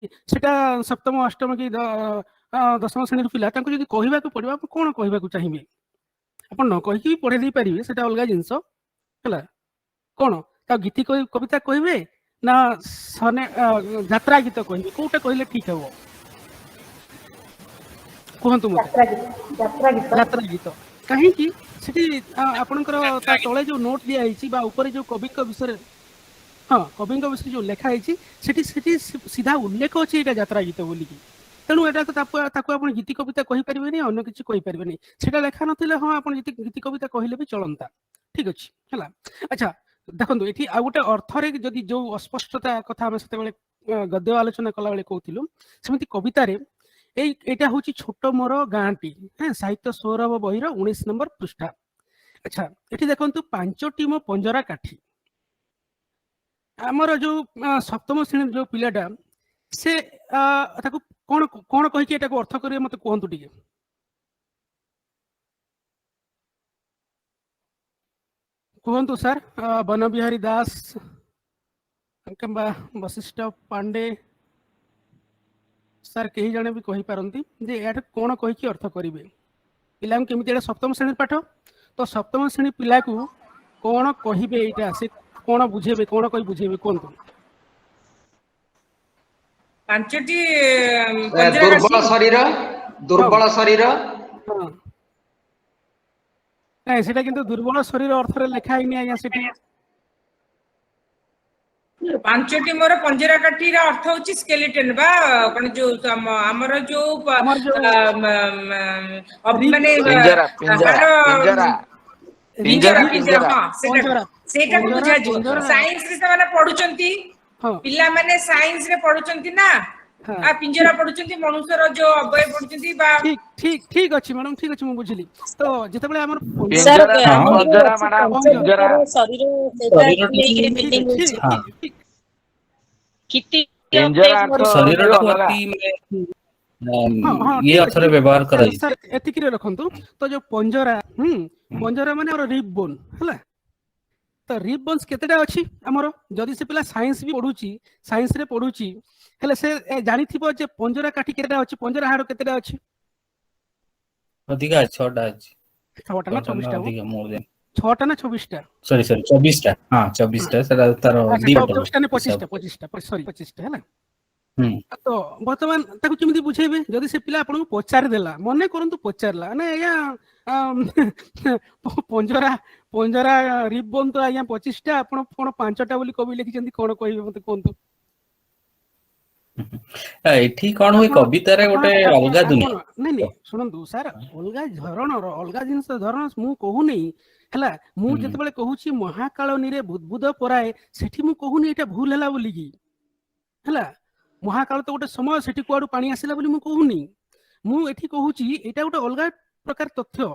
सेटा सप्तम अष्टम कि दशम श्रेणी पिला तांको जदि कहबाक पड़ो आप कौन कहबाक चाहिए आप न कहीकि भी पढ़े दे पारे से अलग जिनस है कौन ता गीति कविता कहबे ना सने यात्रा गीत कहबे कोटा कहले ठीक हे कहतु मत यात्रा गीत कहीं आपणकर तले जो नोट दिखाई ऊपर जो कवि विषय हाँ कवि विषय जो लिखाई सीधा उल्लेख अच्छे यहाँ यात्रा गीत बोलिकी तेणु यहाँ तो आप गीति कविता कहींपारे अन्य किसी कहींपारे से लिखा ना हाँ आप गीति कविता कहले भी चलता ठीक अच्छे है अच्छा देखो ये आ गए अर्थरे जदि जो अस्पष्टता कथा आम से गद्य आलोचना कला बेले कहूँ सेमती कवितार यहाँ हूँ छोट मोर गाँटी हाँ साहित्य सौरभ बहिर 19 नंबर पृष्ठा अच्छा ये देखो 5टी मो पंजरा काठी आमर जो सप्तम श्रेणी जो पिलाटा से कौन कौन कहीकि अर्थ करेंगे मत कहतु टे कहतु सर वन बिहारी दास वशिष्ठ पांडे सर कहीं जने भी कही पारंती जे यार कौन कहीकि अर्थ करेंगे पिला केमी सप्तम श्रेणी पाठ तो सप्तम श्रेणी पिला को कौन कहे यहाँ से कौन बुझेबे कौन कही बुझेबे कहतु पांचटी दुर्बल शरीर नहीं सेटा किंतु दुर्बल शरीर अर्थ रे लिखा ही नहीं आया सेठी पांचटी मोर पंजरा काठी रा अर्थ होची स्केलेटन बा कोन जो हमर जो माने पिंजरा पिंजरा पिंजरा पिंजरा हां सेटा को बुझा जो साइंस रे माने पढुचंती पिल्ला माने साइंस रे पढुचंती ना आ पिंजरा पढुचंती मनुष्यर जो अवय पढुचंती बा ठीक ठीक ठीक अछि मैडम ठीक अछि मु बुझली तो जते बेले हमर पंजरा मैडम पिंजरा शरीर सेटा लेके बिल्डिंग होची किति पिंजरा शरीर अति ये अर्थ रे व्यवहार कराई सर एतिक रे रखंतु तो जो पंजरा पंजरा माने और रिब बोन हला तो रिब बोन्स केतेटा अछि हमर जदि से पिला साइंस भी पढुची साइंस रे पढुची हेले से जानि थिबो जे पंजरा काठी केतेटा अछि पंजरा हाड़ केतेटा अछि अधिका 6टा अछि 6टा ना 24टा अधिका मोर देन 6टा ना 24टा सॉरी 24टा हां 24टा सेटा तार दी 24टा ने 25टा सॉरी 25टा है ना तो वर्तमान ताकू केमिति बुझेबे जदि से पिला आपन को पचार देला मने करंतु पचारला ना या पंजरा पंजरा रिबन तो आया 25टा आपन कोन 5टा बोली कवि लिखि जंदी कोन कहबे मते कोनतु एठी कोन होई कविता रे गोटे अलगा दुनिया नहीं नहीं सुनंतु सर अलगा धरण अलगा जिंस धरण मु कहू नहीं हला मु जते बेले कहूची महाकालनी रे बुदबुद पराए सेठी मु कहू नहीं एटा भूल हला बोली की हला महाकाल तो गोटे समय सेठी कुआडू पानी आसिला बोली मु कहूनी मु एठी कहूची एटा गोटे अलगा प्रकार तथ्य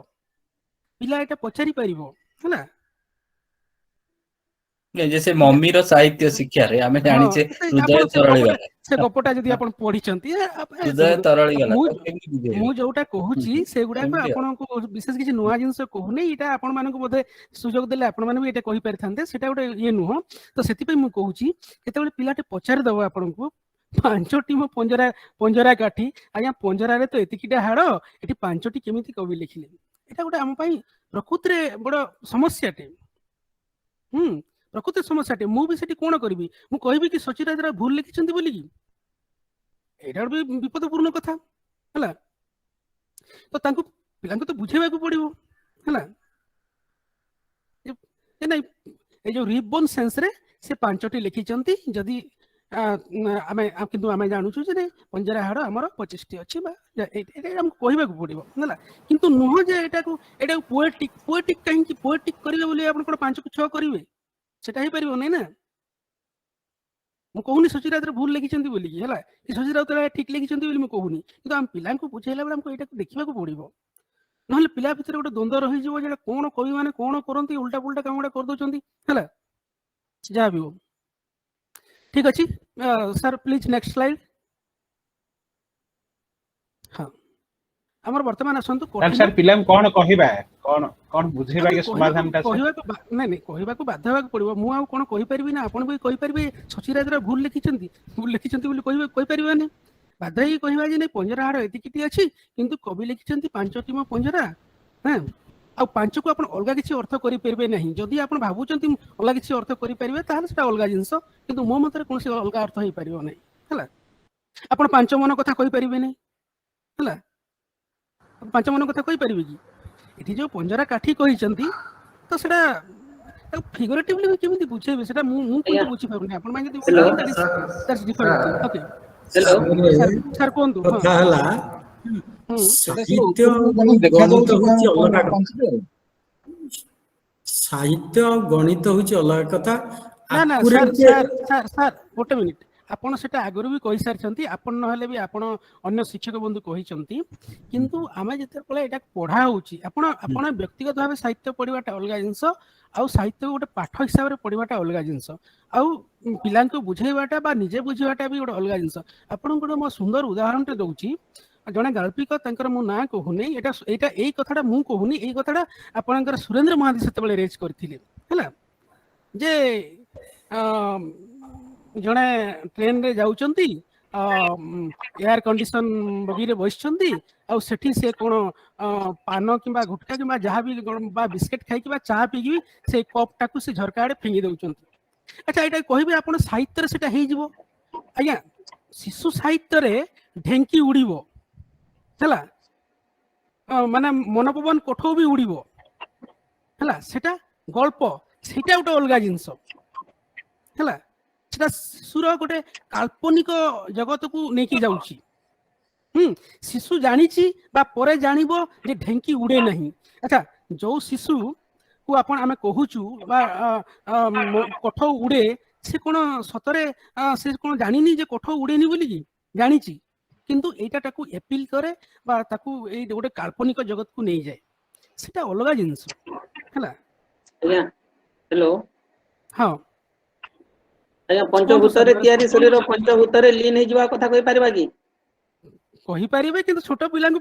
पिला एटा पचारि परिबो हला जैसे मम्मी रो साहित्य शिक्षा रे हमें जानि छे हृदय तरळी गला से गपटा जदी आपण पढी चंती हृदय तरळी गला मु जोटा कहूची से गुडा को आपण को विशेष किछि नुवा जिंस कहूनी एटा आपण माने को बोधे सुजोग देले आपण माने भी एटा कहि परथांते सेटा गोटे ये नुह तो सेति पे मु कहूची केते बेले पिलाटे पचारि दबो आपण को 5टी मो पंजरा पंजरा काठी आया पंजरा रे तो एतिकिटा हाड़ एटी 5टी केमिति कवि लिखिले एटा गोटे हम पई प्रकृति रे बड़ समस्या टे प्रकृति समस्या टे मु भी सेठी कोन करबी मु कहबी कि सचिराजरा भूल लिखिचंती बोली की एटा भी विपदपूर्ण कथा हला तो तांको पिलांको तो बुझेबा को पड़िबो हला ए नै ए जो रिबन सेंस रे से 5टी लिखिचंती जदी आमे किंतु आमे जानू छु जे पंजरा हाड़ हमर 25टी अछि बा एटा हम कहबा को पड़िबो हला किंतु नुह जे एटा को पोएटिक कहीं कि पोएटिक करिवे बोली आपण को 5 को 6 करिवे सेटा ही परिबो नै ना मु कहूनी सचिराज रे भूल लिखिचंती बोली की हला कि सचिराज तो ठीक लिखिचंती बोली मु कहूनी किंतु हम पिलां को बुझेला बेला हमको एटा को देखिबा को पड़िबो नहले पिला भितर गोटे द्वंद्व रही जीवो जे कोन कवि माने कोन करंती उल्टा पुल्टा कामडा कर दोचंती हला जा भी हो ठीक अच्छी सर प्लीज नेक्स्ट स्लाइड हाँ हमर वर्तमान आसंतु सर पिलम कोन कहिबा कोन बुझेबा के समाधान ता कहबा को बाध्य होगा पड़िबो मु आ कोन कहि परिबि ना आपण भी कहि परिबे सचिराजरा भूल लिखिचंती बोली कहि परिबानी बाध्य ही कहबा जे नै पंजरा हाड़ एतिकिटी अछि किंतु कवि लिखिचंती 5टी म पंजरा हां आ 5 को आपण अलगा किछि अर्थ करि परिबे नाही जदि आपण भाबुचंती अलगा किछि अर्थ करि परिबे ताहाल सेटा अलगा जिंस किंतु मो मतरे कोनसे अलगा अर्थ होई परिबो नै हला आपण 5 मन कथा कहि परिबे नै हला 5 मन कथा कहि परिबे कि एठी जो पंजरा काठी कहिचंती तो सेटा फिगरेटिवली केमिति बुझेबे सेटा मु कोन बुझि पाउनी आपण माने that's different okay hello sir कोन दु हला साहित्य गणित होची अलग कथा साहित्य गणित होची अलग कथा ना ना सर गोटे मिनिट आपण सेटा आगरु भी कहि सारछंती आपण नहले भी आपण अन्य शिक्षक बंधु कहिचंती किंतु आमे जते पळे एटा पढा होची आपण व्यक्तिगत भाबे साहित्य पढिबाटा अलगा जिंस आउ साहित्य गोटे पाठ हिसाब रे पढिबाटा अलगा जिंस आउ पिलां को बुझेबाटा बा निजे बुझिबाटा भी गोटे अलगा जिंस आपण गोटे म सुंदर उदाहरण टे दउची जने गाल्पिक तंकर मु ना कहूनी एटा एई कथाटा मु कहूनी एई कथाटा आपनकर सुरेंद्र महादी सेते बळे रेज करथिले हला जे जने ट्रेन रे जाउचंती एयर कंडीशन बगी रे बसचंती आ सेठी से कोन पान किबा गुटका किबा जहा भी बा बिस्किट खाई किबा चा पीगी से कप टाकू से झरका आडे फेंगी दउचंती अच्छा एटा कहबे आपण साहित्य रे सेटा हेइ जिवो आज्ञा शिशु साहित्य रे ढेंकी उड़ीबो हला माने मनोपवन कोठो भी उड़ीबो हला सेटा गल्प सेटा उटा अलगा जिंस हला सेटा शिशुर गोटे काल्पनिक जगत को नेकी जाउची शिशु जानिची बा परे जानिबो जे ढेंकी उड़े नहीं अच्छा जो शिशु को आपण आमे कहूचू बा कोठो उड़े से कोन सतरे से कोन जानिनी जे कोठो उड़ेनी बोली की जानिची किंतु एटा टाकू अपील करे बा ताकू ए गोटे काल्पनिक जगत को नहीं जाए सेटा अलगा जिंस हला आज्ञा हेलो हां आज्ञा पंचभूत रे तयारी शरीर पंचभूत रे लीन हे जिवा कथा कहि परबा की कहि परिबे किंतु छोट पिला को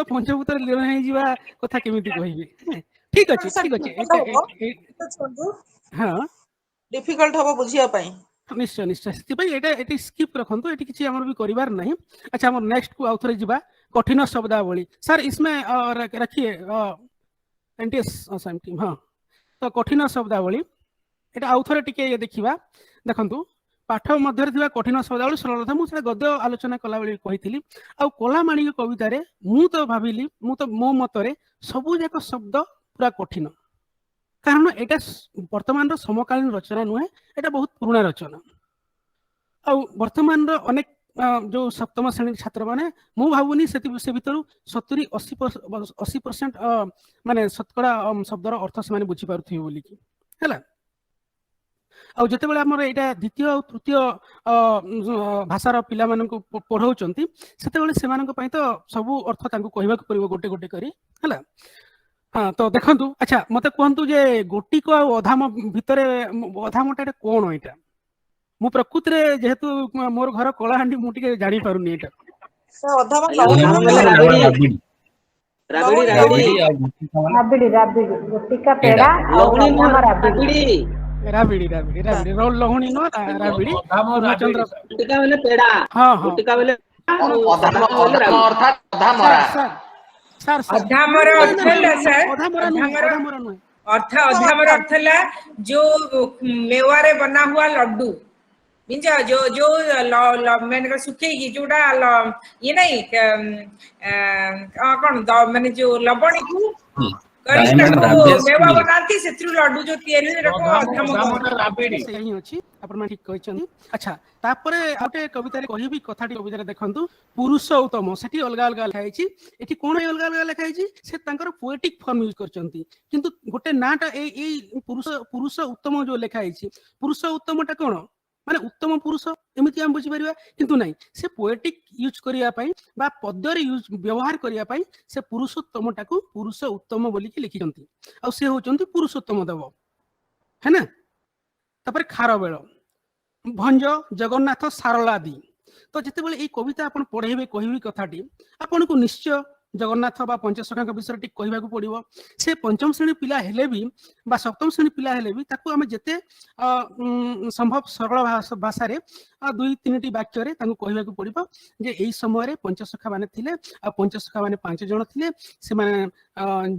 पंचभूत रे लीन हे जिवा कथा केमिति कहिबे ठीक अछि हां डिफिकल्ट होबो बुझिया पई निश्चय निश्चय एटी स्किप रखंतु एटी किछि हमर भी करिवार नहीं अच्छा हमर नेक्स्ट को आउथरे जिबा कठिन शब्दावली सर इसमें रखिए एनटीएस असाइम टीम हां तो कठिन शब्दावली एटा आउथरे टिके ये देखिबा देखंतु पाठ मध्य थिबा कठिन शब्दावली सरलता मु से गद्य आलोचना कला बेली कहिथिली आ कोलामाणी कविता रे मु तो भाबिली मु तो मो मतरे सबु जाक शब्द पूरा कठिन कारण एटा वर्तमान रो समकालीन रचना नुहे एटा बहुत पुराना रचना आ वर्तमान रो अनेक जो सप्तम श्रेणी छात्र माने मु भाबुनी से भितरु 70-80% माने शतकड़ा शब्द रो अर्थ से माने बुझी पारुथि बोली की हैला आ जते बेले हमर एटा द्वितीय और तृतीय भाषा रो पिला मानन को पढौचंती सेते बेले से मानन को पई तो सब अर्थ तांको कहबा को परिबो गोटे गोटे करी हैला हाँ तो देखंतु अच्छा मते कहंतु जे गोटी को अधाम भितरे अधामटा कोन एटा मु प्रकृति रे जेहेतु मोर घर कलाहांडी मु टिके जानि पारुनी एटा से अधाम राबिड़ी गोटी का पेड़ा राबिड़ी लहुणी नो राबिड़ी पूर्णचंद्र गुटिका वाले पेड़ा हां हां गुटिका वाले अर्थात अधामरा सर अधामर अर्थ है सर अधामर अर्थ है जो मेवा रे बना हुआ लड्डू मीन्स जो मैंने सुखेगी जोड़ा ये नहीं कौन मैंने जो लबणी को मेवा बनाती सेत्रु लड्डू जो तयारी रखो अधामर राबिड़ी सही अछि आपण मा ठीक कहछन अच्छा तापरे आटे कविता रे कहिबी कथाटी कविता रे देखंतु पुरुष उत्तम सेठी अलगा अलगा लिखाई छी एठी कोन अलगा अलगा लिखाई छी से तांकर पोएटिक फॉर्म यूज करचंती किंतु गोटे नाटा ए पुरुष उत्तम जो लिखाई छी पुरुष उत्तमटा कोन माने उत्तम पुरुष एमिति हम बुझी परिबा किंतु नाही से पोएटिक यूज करिया पई बा पद रे यूज व्यवहार करिया पई से पुरुषोत्तमटा को पुरुष उत्तम बोली कि लिखिचंती आ से होचंती पुरुषोत्तम देव है ना तापर खारबेल भंज जगन्नाथ सारला दी तो जिते बेले ये कविता आपण पढ़ेबे कहबी कथाटी आपण को निश्चय जगन्नाथ बा पंचसखा विषय टिक कहबाक पड़ो से पंचम श्रेणी पिला हेले भी बा सप्तम श्रेणी पिला हेले भी ताकू आमे जेते संभव सरल भाषा रे 2-3 वाक्य रे ताकू कहबाक पड़ो जे एई समय रे पंचसखा माने थिले आ पंचसखा माने 5 जण थिले से माने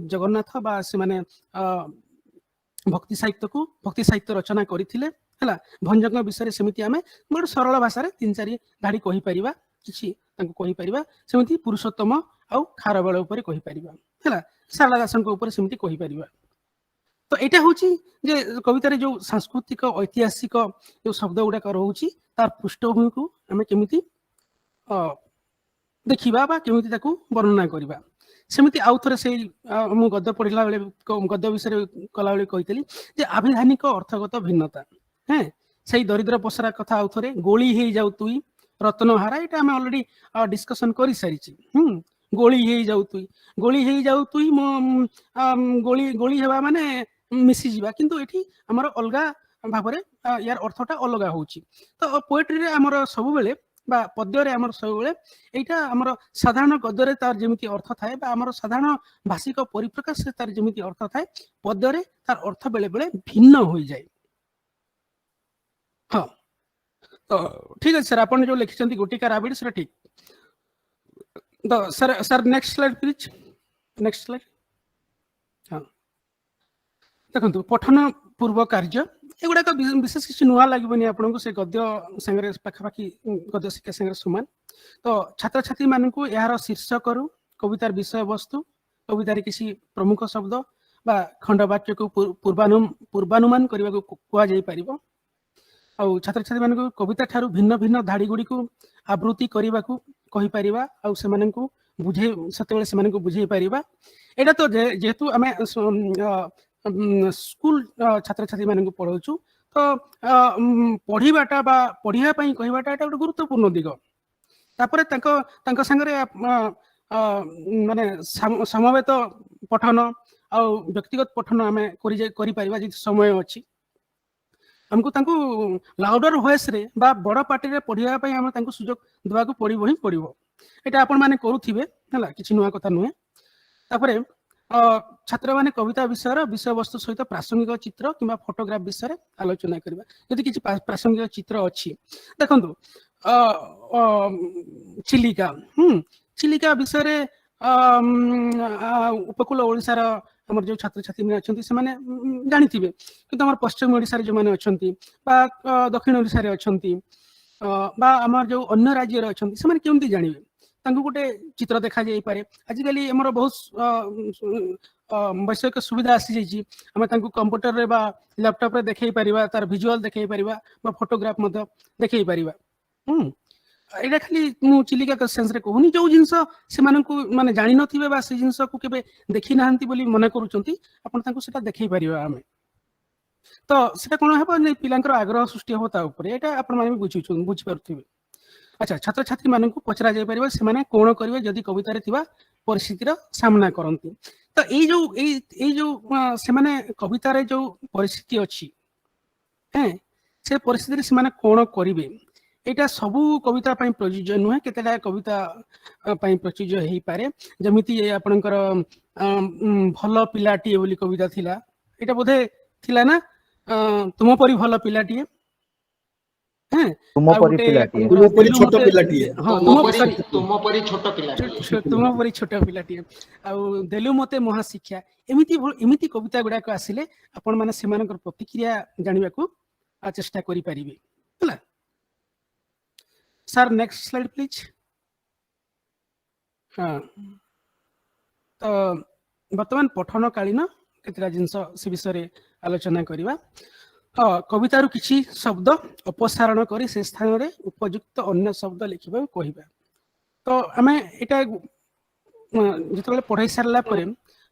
जगन्नाथ बा से माने भक्ति साहित्य रचना करथिले हला भंजक विषय सेमिति आमे गोटे सरल भाषा रे 3-4 धाड़ी कहि परिबा किछि तांको कहि परिबा सेमिति पुरुषोत्तम आउ खारबेल ऊपर कहि परिबा हला सारला दासन को ऊपर सेमिति कहि परिबा। तो एटा होची जे कविता रे जो सांस्कृतिक ऐतिहासिक जो शब्द गुडा रहउची तार पृष्ठभूमि को आमे केमिति देखिबा बा केमिति ताकू वर्णना करिबा सेमिति आउ थरे से मु गद्य पढ़िला बेले गद्य विषय कला बेले कहितली जे आविधानिक अर्थगत भिन्नता हैं सही दरिद्र पसरा कथा आउ थरे गोली हे जाउ तुई रत्नहारा एटा हम ऑलरेडी डिस्कशन करि सारिछि। गोली हे जाउ तुई गोली गोली हेबा माने मिसी जीवा किंतु एठी हमर अलगा भाबरे यार अर्थटा अलगा होउची। तो पोएट्री रे हमर सब बेले बा पद्य रे हमर सब बेले एटा हमर साधारण गद्य रे तार जेमिति अर्थ थाए बा हमर साधारण भाषिक परिप्रकाश से तार जेमिति अर्थ थाए पद्य रे तार अर्थ बेले बेले भिन्न होई जाय। हां तो ठीक है सर आपण जो लिखिसंती गोटिका राबिड सर ठीक। तो sir next slide please next slide. हां देखंतु पठन पूर्व कार्य एगुड़ा विशेष किसी नुआ लगे आपको से गद्य संगे पाखापाखि गद्य शिक्षा संगे समान। तो छात्र छात्री मानक यार शीर्षक रु कवितार विषय वस्तु कवितार किसी प्रमुख शब्द बा खंडवाक्य को पूर्वानुमान करने को कहुई पार आउ छात्र छात्री मानक कविता ठारू भिन्न भिन्न धाड़ी गुड़ी को आवृत्ति करने को कहि पारिबा आउ सेमानन को बुझे सतेबेले सेमानन को बुझे पारिबा। एटा तो जेहेतु आमे स्कूल छात्र छात्री मानन पढ़ाऊँ तो पढ़ाटा बा पढ़िया कहवाटा एटा गोटे गुरुत्वपूर्ण दिग तापर तांको संगे माने समवेत पठन आ व्यक्तिगत पठन आमे करि पारिबा जे समय अछि हमको तांको लाउडर वॉइस रे बा बड़ पार्टी रे पढ़िया पई हम तांको सुयोग देबा को पड़िबो ही पड़िबो एटा आपण माने करूथिबे हला किछि नुवा कथा नुहे। तापरे छात्र माने कविता विषय विषय वस्तु सहित प्रासंगिक चित्र किंबा फोटोग्राफ विषय आलोचना करबा यदि किछि प्रासंगिक चित्र अछि देखंतु चिलिका चिलिका विषय रे उपकूल ओडिसार हमर जो छात्र छात्री में अच्छी से माने जानी थे कि पश्चिम ओडिशा जो मैंने अच्छा दक्षिण ओडिशा रे अच्छी बा आमर जो अन्य राज्य रे अच्छी से केमती जानवे तांको गोटे चित्र देखा जाई पारे। आजिकल हमर बहुत वैषयिक सुविधा आसी जाइए आम कंप्यूटर रे बा लैपटॉप रे देखै परिबा तार विजुअल देखै परिबा बा फोटोग्राफ मध्य देखै परिबा। एटा खाली मु चिलिका के सेंस रे कहूनी जो जिंस से माने जानि नथिबे बा से जिंस को केबे देखि नाहंती बोली मने करूचंती आपण तांको सेटा देखै परिबा आमे तो सेटा कोन हेबो नै पिलांकर आग्रह सृष्टि हो ता ऊपर एटा आपण माने बुझि पारुथिबे। अच्छा छात्र छात्री मानक पचरा जाय परिबा से माने कोन करिवे जदि कविता रे थिबा परिस्थितिर सामना करंती तो ए जो से माने कविता रे जो परिस्थिति अछि हैं से परिस्थिति से माने कोन करिवे एटा सबू कविता पई प्रयोज्य नुहे केतेटा कविता पई प्रयोज्य हेई पारे जमिति आपनकर भल पिलाटी बोली कविता थिला एटा बोधे थिला ना तुम परी भल पिलाटी हैं तुम परी पिलाटी तुम परी छोट पिलाटी हां तुम परी छोट पिलाटी तुम परी छोट पिलाटी आ देलु मते महा शिक्षा एमिति कविता गुडा को आसिले आपण माने सेमानकर प्रतिक्रिया जानिबा को चेष्टा करि परिबे हला। Sir next slide please. हाँ तो बर्तमान पठन कालीन केतरा जिनस से विषय आलोचना करिबा। कवितारू किछि शब्द अपसारण करी से स्थान रे उपयुक्त अन्य शब्द लिखिबा कहिबा। तो आमे एटा जतबेले पढ़ाई सारला परे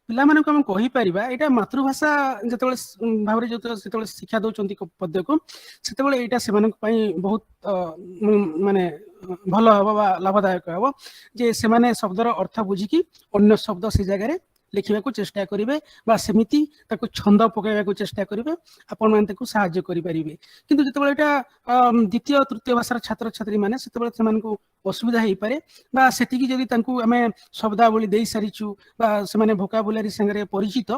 पिला मानक हम कहि परिबा एटा मातृभाषा जतबेले भाबरे जतबेले शिक्षा दउचंती पद्य को सेतबेले एटा सेमानक पई बहुत माने भलो हबो बा लाभदायक हबो जे सेमाने शब्दर अर्थ बुझी कि अन्य शब्द से जगह रे लिखिବାକୁ चेष्टा करिवे बा सेमिति ताको छंद पकाइବାକୁ चेष्टा करिवे आपण माने ताको सहाय्य करि परिबे किंतु जेतेबेले एटा द्वितीय तृतीय भाषार छात्र छात्री माने सेतेबेले सेमानकु असुविधा हेई पारे बा सेतिकी जदि तांकु हमें शब्दावली देई सारिछु बा सेमाने भोकाबुलारी संगे परिचित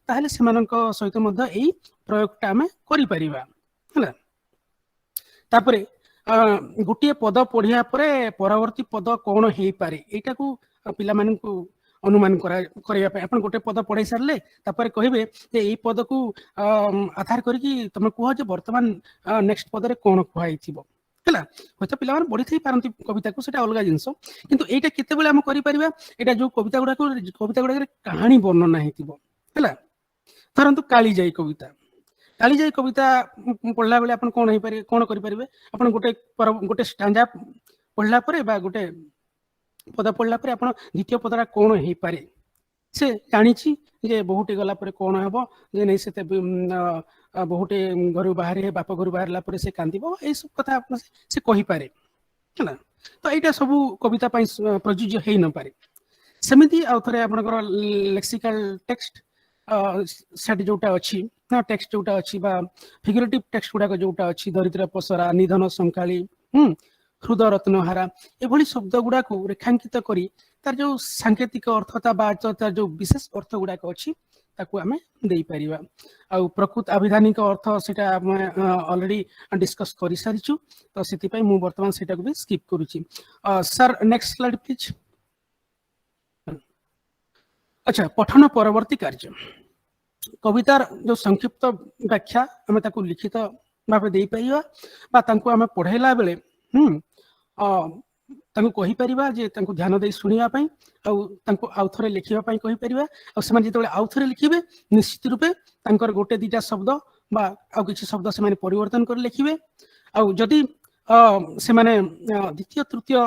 ताहले सेमानक सहित मध्ये एई प्रयोगटा हमें करि परिबा हला तापरे गोटे पद पढ़िया परे परवर्ती पद कौन हेई पारे एटा को पिला मानकु अनुमान करिया पे अपन गोटे पद पढ़ाई सारले तापर कहिबे जे एई पद को आधार करिकि तमे कुह जे वर्तमान नेक्स्ट पद रे कोन कुहाई थिबो हला होता पिला माने पढ़ी थई पारंती कविता को सेटा अलगा जिंस किंतु एटा केते बेले हम करि परिबा एटा जो कविता गुडा रे कहानी वर्णना हेतिबो हला परंतु काली जाई कविता पढ़ला बेले अपन कोन हेई पारे कोन करि परिबे अपन गोटे स्टैंजा पढ़ला परे बा गोटे पद पढ़ला परे आपण द्वितीय पदरा कोन हेई पारे से जानिछि जे बहुटे गला परे कोन हेबो जे नै सेते बहुटे घर बाहर बाप घर बाहरला परे से कांदिबो ए सब कथा आपण से कहि पारे हला तो एटा सब कविता पई प्रयोज्य हेई न पारे सेमिति आ थरे आपनकर लेक्सिकल टेक्स्ट सेट जोटा अछि ना टेक्स्ट जोटा अछि बा फिगरेटिव टेक्स्ट गुडा जोटा अछि दरिद्र पसरा निधन संकाली हृद रत्नहारा एभली शब्द गुडा को रेखांकित करी तार जो सांकेतिक अर्थता बा तार जो विशेष अर्थ गुडा अछि ताकू हमें देई परिबा आ प्रकृत अभिधानिक अर्थ सेटा ऑलरेडी डिस्कस करि सारिछु तो सेति पई मु वर्तमान सेटा को भी स्किप करूची सर नेक्स्ट स्लाइड प्लीज अच्छा पठन परवर्ती कार्य कवितार जो संक्षिप्त व्याख्या हमें ताकू लिखित भाव दे परिबा बा तांको हमें पढ़ेला बेले तांको कहि परिबा जे तांको ध्यान दे सुनिया पई तांको आउथरे लिखिबा पई कहि परिबा आ समान जेतबे आउथरे लिखिबे निश्चित रूपे तांकर गोटे दीटा शब्द बा आ किछि शब्द से माने परिवर्तन कर लिखिबे आ जदी से माने द्वितीय तृतीय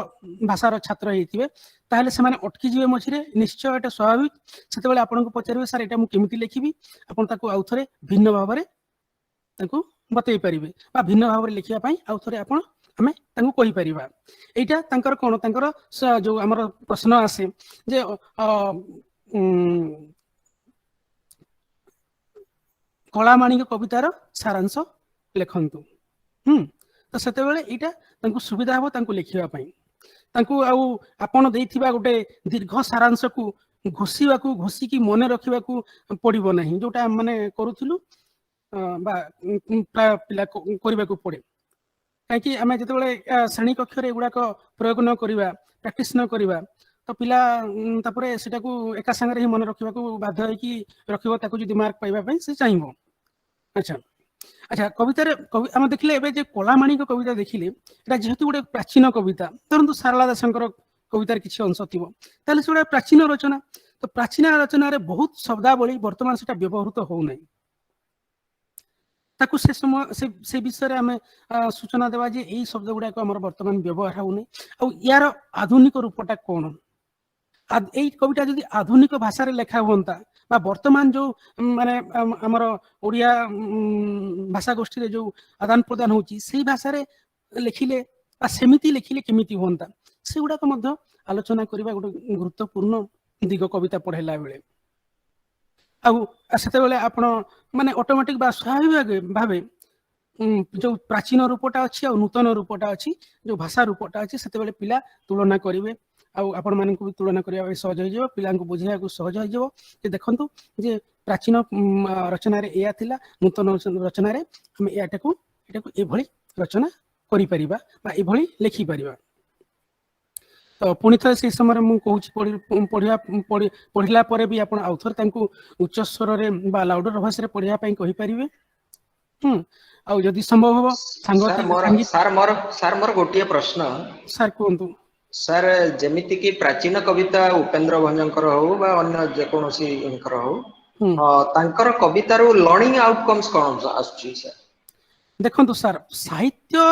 भाषार छात्र हेतिबे ताहले से माने अटकी जिवे मझिरे निश्चय एटा स्वाभाविक सेतेबेले आपन को पचारिबे सर एटा मु केमिति लिखिबी आपन ताको आउथरे भिन्न भाबरे ताको बतई परिबे बा भिन्न भाबरे लिखिया पई आउथरे आपन हमें तांको कहि परिबा एटा तांकर कोन तांकर जो हमर प्रश्न आसे जे कलामाणिक कवितार सारांश लेखन्तु तो सेते बेले एटा तांको सुविधा हो तांको लिखिबा पई तांको आउ आपण देइथिबा गोटे दीर्घ सारांश को घोषी की मन रखिबा को पड़िबो नहीं जोटा माने करूथिलु बा प्राय पिला करिबा को पड़े काकि आमे जतबेले श्रेणी कक्ष रे गुडा को प्रयोग न करिबा प्रैक्टिस न करिबा तो पिला तापरे सेटा को एका संगे ही मन रखिबा को बाध्य है कि रखिबो ताको जदी मार्क पाइबा पई से चाहिबो अच्छा अच्छा कवितार आम देखिले एबे जे कलामाणिक कविता देखिले एटा जेहेतु गोटे प्राचीन कविता धरतु सारला दासंकर कवितार किछि अंश थिबो ताले सेटा प्राचीन रचना तो प्राचीन रचना रे बहुत शब्दावली वर्तमान सेटा व्यवहृत हो नै ताकू से समय से विषय रे हमें सूचना देवा जे एई शब्द गुडा को हमर वर्तमान व्यवहार हो नै आ यार आधुनिक रूपटा कोन एई कविता जदी आधुनिक भाषा रे लेखा होंता बा वर्तमान जो माने हमर ओडिया भाषा गोष्ठी रे जो आदान प्रदान होची सेही भाषा रे लिखिले बा सेमिति लिखिले केमिति होंता से गुडा को मध्य आलोचना करबा गोटे गुरुत्वपूर्ण दिग कविता पढ़ेला बेले आते बेले आपण माने ऑटोमेटिक बा स्वाभाविक भावे जो प्राचीन रूपटा अच्छी और नूतन रूपटा अच्छी जो भाषा रूपटा अच्छी से पिला तुलना करेंगे आपण मान भी तुलना करने सहज हो पिला बुझे सहज हो देखु जे प्राचीन रचना या नूतन रचना आम याटा को रचना करें लिखिपर तो पुणी थे से समय मुझे पढ़ला भी आप आउ थे उच्च स्वर में लाउडर भाषा पढ़ाई कहींपारे आदि संभव हम सर मोर गोटे प्रश्न सर कहतु सर जेमिति की प्राचीन कविता उपेन्द्र भंजकर हो बा अन्य जेकोसी हो तांकर कवितार लर्निंग आउटकम्स कौन आसुची सर देखंतु सर साहित्य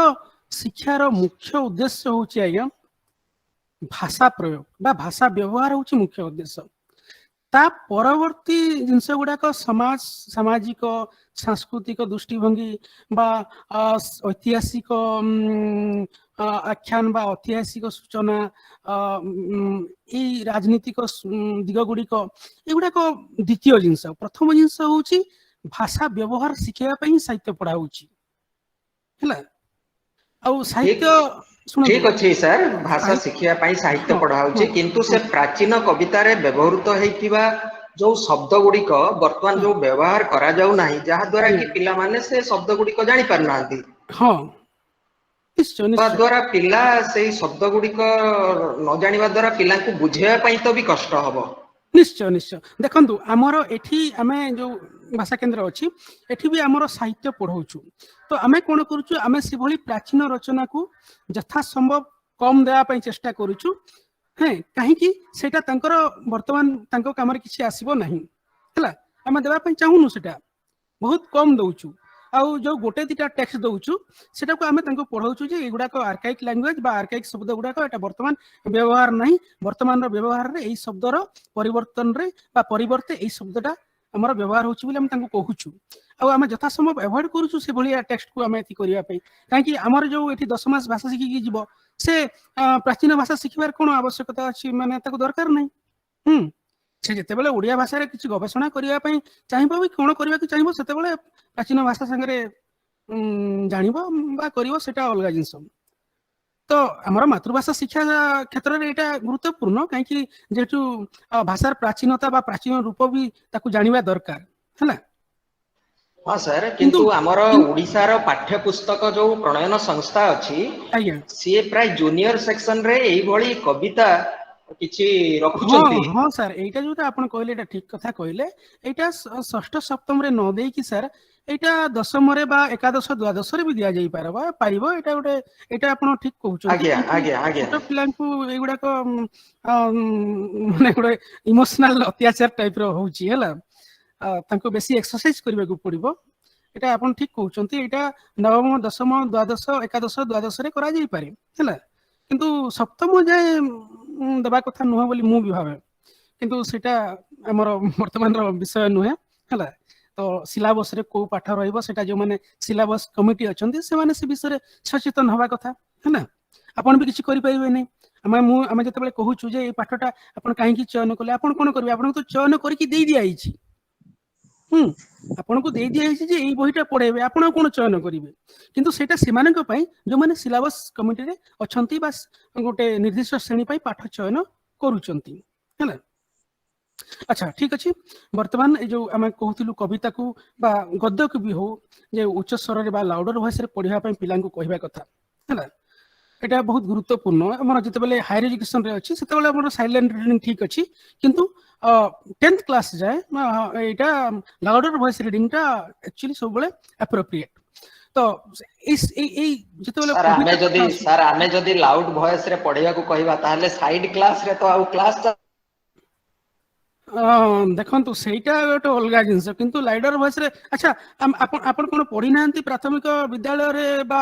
शिक्षार मुख्य उद्देश्य होची आज्ञा भाषा प्रयोग बा भाषा व्यवहार होची मुख्य उद्देश्य ତା ପରବର୍ତ୍ତୀ ଜିନିଷ ଗୁଡାକ ସମାଜ ସାମାଜିକ ସାଂସ୍କୃତିକ ଦୃଷ୍ଟିଭଙ୍ଗୀ ବା ଐତିହାସିକ ଆଖ୍ୟାନ ବା ଐତିହାସିକ ସୂଚନା ଏଇ ରାଜନୀତିକ ଦିଗ ଗୁଡିକ ଏଗୁଡାକ ଦ୍ୱିତୀୟ ଜିନିଷ। ପ୍ରଥମ ଜିନିଷ ହଉଛି ଭାଷା ବ୍ୟବହାର ଶିଖେଇବା ପାଇଁ ସାହିତ୍ୟ ପଢା ହଉଛି ହେଲା। ଆଉ ସାହିତ୍ୟ ଠିକ ଅଛି ସାର୍, ଭାଷା ଶିଖିବା ପାଇଁ ସାହିତ୍ୟ ପଢା ହଉଛି, କିନ୍ତୁ ସେ ପ୍ରାଚୀନ କବିତାରେ ବ୍ୟବହୃତ ହେଇଥିବା ଯୋଉ ଶବ୍ଦ ଗୁଡିକ ବର୍ତ୍ତମାନ ଯୋଉ ବ୍ୟବହାର କରାଯାଉ ନାହିଁ, ଯାହା ଦ୍ୱାରା କି ପିଲାମାନେ ସେ ଶବ୍ଦ ଗୁଡିକ ଜାଣି ପାରୁନାହାନ୍ତି। ହଁ ନିଶ୍ଚୟ ତା ନିଶ୍ଚୟ ଦ୍ୱାରା ପିଲା ସେଇ ଶବ୍ଦ ଗୁଡିକ ନ ଜାଣିବା ଦ୍ୱାରା ପିଲାଙ୍କୁ ବୁଝେଇବା ପାଇଁ ତ ବି କଷ୍ଟ ହବ। ନିଶ୍ଚୟ ନିଶ୍ଚୟ। ଦେଖନ୍ତୁ ଆମର ଏଠି ଆମେ ଯୋଉ ଭାଷା କେନ୍ଦ୍ର ଅଛି ଏଠି ବି ଆମର ସାହିତ୍ୟ ପଢଉଛୁ। ତ ଆମେ କଣ କରୁଛୁ, ଆମେ ସେଭଳି ପ୍ରାଚୀନ ରଚନାକୁ ଯଥା ସମ୍ଭବ କମ ଦେବା ପାଇଁ ଚେଷ୍ଟା କରୁଛୁ। ହେଁ କାହିଁକି ସେଇଟା ତାଙ୍କର ବର୍ତ୍ତମାନ ତାଙ୍କ କାମରେ କିଛି ଆସିବ ନାହିଁ ହେଲା, ଆମେ ଦେବା ପାଇଁ ଚାହୁଁନୁ, ସେଟା ବହୁତ କମ ଦଉଛୁ। ଆଉ ଯୋଉ ଗୋଟେ ଦିଟା ଟେକ୍ସଟ ଦଉଛୁ ସେଟାକୁ ଆମେ ତାଙ୍କୁ ପଢଉଛୁ ଯେ ଏଗୁଡାକ ଆର୍କାଇକ ଲାଙ୍ଗୁଏଜ ବା ଆର୍କାଇକ ଶବ୍ଦ ଗୁଡାକ ଏଟା ବର୍ତ୍ତମାନ ବ୍ୟବହାର ନାହିଁ, ବର୍ତ୍ତମାନର ବ୍ୟବହାରରେ ଏଇ ଶବ୍ଦର ପରିବର୍ତ୍ତନରେ ବା ପରିବର୍ତ୍ତେ ଏଇ ଶବ୍ଦଟା ଆମର ବ୍ୟବହାର ହଉଛି ବୋଲି ଆମେ ତାଙ୍କୁ କହୁଛୁ। ଆଉ ଆମେ ଯଥାସମ୍ଭବ ଆଭଏଡ କରୁଛୁ ସେଭଳିଆ ଟେକ୍ସଟକୁ ଆମେ ଏଠି କରିବା ପାଇଁ। କାହିଁକି ଆମର ଯୋଉ ଏଠି 10 ମାସ ଭାଷା ଶିଖିକି ଯିବ ସେ ପ୍ରାଚୀନ ଭାଷା ଶିଖିବାର କଣ ଆବଶ୍ୟକତା ଅଛି, ମାନେ ତାକୁ ଦରକାର ନାହିଁ। ସେ ଯେତେବେଳେ ଓଡିଆ ଭାଷାରେ କିଛି ଗବେଷଣା କରିବା ପାଇଁ ଚାହିଁବ ବି କଣ କରିବାକୁ ଚାହିଁବ ସେତେବେଳେ ପ୍ରାଚୀନ ଭାଷା ସାଙ୍ଗରେ ଜାଣିବ ବା କରିବ, ସେଟା ଅଲଗା ଜିନିଷ। ତ ଆମର ମାତୃଭାଷା ଶିକ୍ଷା କ୍ଷେତ୍ରରେ ଏଇଟା ଗୁରୁତ୍ୱପୂର୍ଣ୍ଣ, କାହିଁକି ଯେହେତୁ ଭାଷାର ପ୍ରାଚୀନତା ବା ପ୍ରାଚୀନ ରୂପ ବି ତାକୁ ଜାଣିବା ଦରକାର ହେଲା। ହଁ ସାର୍, କିନ୍ତୁ ଆମର ଓଡିଶାର ପାଠ୍ୟ ପୁସ୍ତକ ଯୋଉ ପ୍ରଣୟନ ସଂସ୍ଥା ଅଛି ଆଜ୍ଞା ସିଏ ପ୍ରାୟ ଜୁନିୟର ସେକ୍ସନରେ ଏଇଭଳି କବିତା କିଛି ହଁ ରଖୁଛନ୍ତି। ହଁ ସାର୍, ଏଇଟା ଯୋଉଟା ଆପଣ କହିଲେ ଏଇଟା ଠିକ କଥା କହିଲେ। ଏଇଟା ଷଷ୍ଠ ସପ୍ତମରେ ନ ଦେଇକି ସାର୍ ଏଇଟା ଦଶମରେ ବା ଏକାଦଶ ଦ୍ୱାଦଶରେ ବି ଦିଆଯାଇ ପାରିବ। ଏଇଟା ଗୋଟେ ଏଇଟା ଆପଣ ଠିକ କହୁଛନ୍ତି, ଆଜ୍ଞା କାହିଁକି ଆଜ୍ଞା ଆଜ୍ଞା ଛୋଟ ପିଲାଙ୍କୁ ଏଇଗୁଡାକ ମାନେ ଗୋଟେ ଇମୋସନାଲ ଅତ୍ୟାଚାର ଟାଇପ ର ହଉଛି ହେଲା। ତାଙ୍କୁ ବେଶୀ ଏକ୍ସରସାଇଜ କରିବାକୁ ପଡିବ। ଏଇଟା ଆପଣ ଠିକ କହୁଛନ୍ତି, ଏଇଟା ନବମ ଦଶମ ଦ୍ୱାଦଶ ଏକାଦଶ ଦ୍ୱାଦଶରେ କରାଯାଇପାରେ ହେଲା, କିନ୍ତୁ ସପ୍ତମ ଯାଏ ଦେବା କଥା ନୁହଁ ବୋଲି ମୁଁ ବି ଭାବେ। କିନ୍ତୁ ସେଇଟା ଆମର ବର୍ତ୍ତମାନର ବିଷୟ ନୁହେଁ ହେଲା। ତ ସିଲାବସ ରେ କୋଉ ପାଠ ରହିବ ସେଟା ଯୋଉମାନେ ସିଲାବସ କମିଟି ଅଛନ୍ତି ସେମାନେ ସେ ବିଷୟରେ ସଚେତନ ହବା କଥା ହେଲା। ଆପଣ ବି କିଛି କରିପାରିବେନି। ଆମେ ଯେତେବେଳେ କହୁଛୁ ଯେ ଏଇ ପାଠଟା ଆପଣ କାହିଁକି ଚୟନ କଲେ, ଆପଣ କଣ କରିବେ, ଆପଣଙ୍କୁ ତ ଚୟନ କରିକି ଦେଇ ଦିଆଯାଇଛି। ଆପଣଙ୍କୁ ଦେଇ ଦିଆଯାଇଛି ଯେ ଏଇ ବହିଟା ପଢେଇବେ, ଆପଣ କଣ ଚୟନ କରିବେ। କିନ୍ତୁ ସେଇଟା ସେମାନଙ୍କ ପାଇଁ ଯୋଉମାନେ ସିଲାବସ କମିଟିରେ ଅଛନ୍ତି ବା ଗୋଟେ ନିର୍ଦ୍ଦିଷ୍ଟ ଶ୍ରେଣୀ ପାଇଁ ପାଠ ଚୟନ କରୁଛନ୍ତି ହେଲା। ଆଚ୍ଛା ଠିକ ଅଛି, ବର୍ତ୍ତମାନ ଏଇ ଯୋଉ ଆମେ କହୁଥିଲୁ କବିତାକୁ ବା ଗଦ୍ୟକୁ ବି ହଉ ଯେ ଉଚ୍ଚ ସ୍ୱରରେ ବା ଲାଉଡର ଭଏସରେ ପଢିବା ପାଇଁ ପିଲାଙ୍କୁ କହିବା କଥା ହେଲା। ଏଇଟା ବହୁତ ଗୁରୁତ୍ୱପୂର୍ଣ୍ଣ। ଆମର ଯେତେବେଳେ ହାୟର ଏଜୁକେସନରେ ଅଛି ସେତେବେଳେ ଆମର ସାଇଲେଣ୍ଟ ରିଡିଂ ଠିକ ଅଛି, କିନ୍ତୁ 10th କ୍ଲାସ ଯାଏ ଏଇଟା ଲାଉଡର ଭଏସ ରିଡିଂ ଟା ଆକ୍ଚୁଆଲି ସବୁବେଳେ ଆପ୍ରୋପ୍ରିଏଟ। ତ ଏଇ ଯେତେବେଳେ ଆମେ ଯଦି ଲାଉଡ ଭଏସ ରେ ପଢିବାକୁ କହିବା ତାହେଲେ ସାଇଡ କ୍ଲାସରେ ତ ଆଉ କ୍ଲାସ ଦେଖନ୍ତୁ ସେଇଟା ଗୋଟେ ଅଲଗା ଜିନିଷ, କିନ୍ତୁ ଲାଇଡର ଭଏସରେ ଆଚ୍ଛା ଆପଣ କଣ ପଢିନାହାନ୍ତି ପ୍ରାଥମିକ ବିଦ୍ୟାଳୟରେ ବା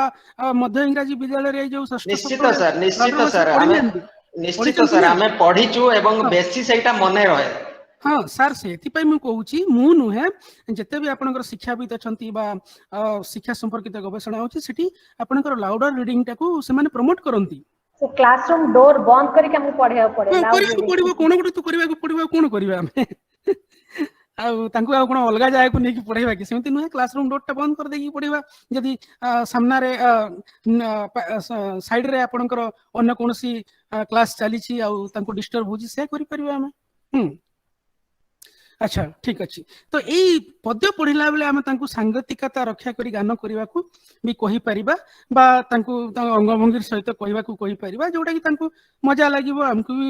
ମଧ୍ୟ ଇଂରାଜୀ ବିଦ୍ୟାଳୟରେ ଏଇ ଯୋଉ ଷଷ୍ଠ ନିଶ୍ଚିତ ସପ୍ତମରେ ସାର୍, ନିଶ୍ଚିତ ସାର୍, ନିଶ୍ଚିତ ପଢିଛନ୍ତି ସାର୍ ନା? ଆମେ ପଢିଛୁ ଏବଂ ବେଶୀ ସେଇଟା ମନେ ରହେ। ହଁ ସାର୍, ସେଥିପାଇଁ ମୁଁ କହୁଛି, ମୁଁ ନୁହେଁ, ଯେତେ ବି ଆପଣଙ୍କର ଶିକ୍ଷାବିତ ଅଛନ୍ତି ବା ଶିକ୍ଷା ସମ୍ପର୍କିତ ଗବେଷଣା ହଉଛି ସେଠି ଆପଣଙ୍କର ଲାଉଡର ରିଡିଂ ଟାକୁ ସେମାନେ ପ୍ରମୋଟ କରନ୍ତି। ସେ କ୍ଲାସରୁମ ଡୋର ବନ୍ଦ କରିକି ଆମକୁ ପଢିବାକୁ ପଡେ ଲାଉଡ କରିବାକୁ ରିଡିଂ। ପଡିବ, କଣ ଗୋଟେ ତ କରିବାକୁ ପଡିବ, ଆଉ କଣ କରିବା ଆମେ ଆଉ ତାଙ୍କୁ ଆଉ କଣ ଅଲଗା ଜାଗାକୁ ନେଇକି ପଢେଇବା କି, ସେମିତି ନୁହେଁ। କ୍ଲାସରୁମ ଡୋର ଟା ବନ୍ଦ କରିଦେଇକି ପଢିବା। ଯଦି ସାମ୍ନାରେ ସାଇଡରେ ଆପଣଙ୍କର ଅନ୍ୟ କୌଣସି କ୍ଲାସ ଚାଲିଛି ଆଉ ତାଙ୍କୁ ଡିଷ୍ଟର୍ବ ହଉଛି, ସେ କରିପାରିବା ଆମେ। ଆଚ୍ଛା ଠିକ ଅଛି, ତ ଏଇ ପଦ୍ୟ ପଢିଲା ବେଳେ ଆମେ ତାଙ୍କୁ ସାଙ୍ଗତିକତା ରକ୍ଷା କରି ଗାନ କରିବାକୁ ବି କହିପାରିବା ବା ତାଙ୍କୁ ତାଙ୍କ ଅଙ୍ଗଭଙ୍ଗୀର ସହିତ କହିବାକୁ କହିପାରିବା, ଯୋଉଟା କି ତାଙ୍କୁ ମଜା ଲାଗିବ, ଆମକୁ ବି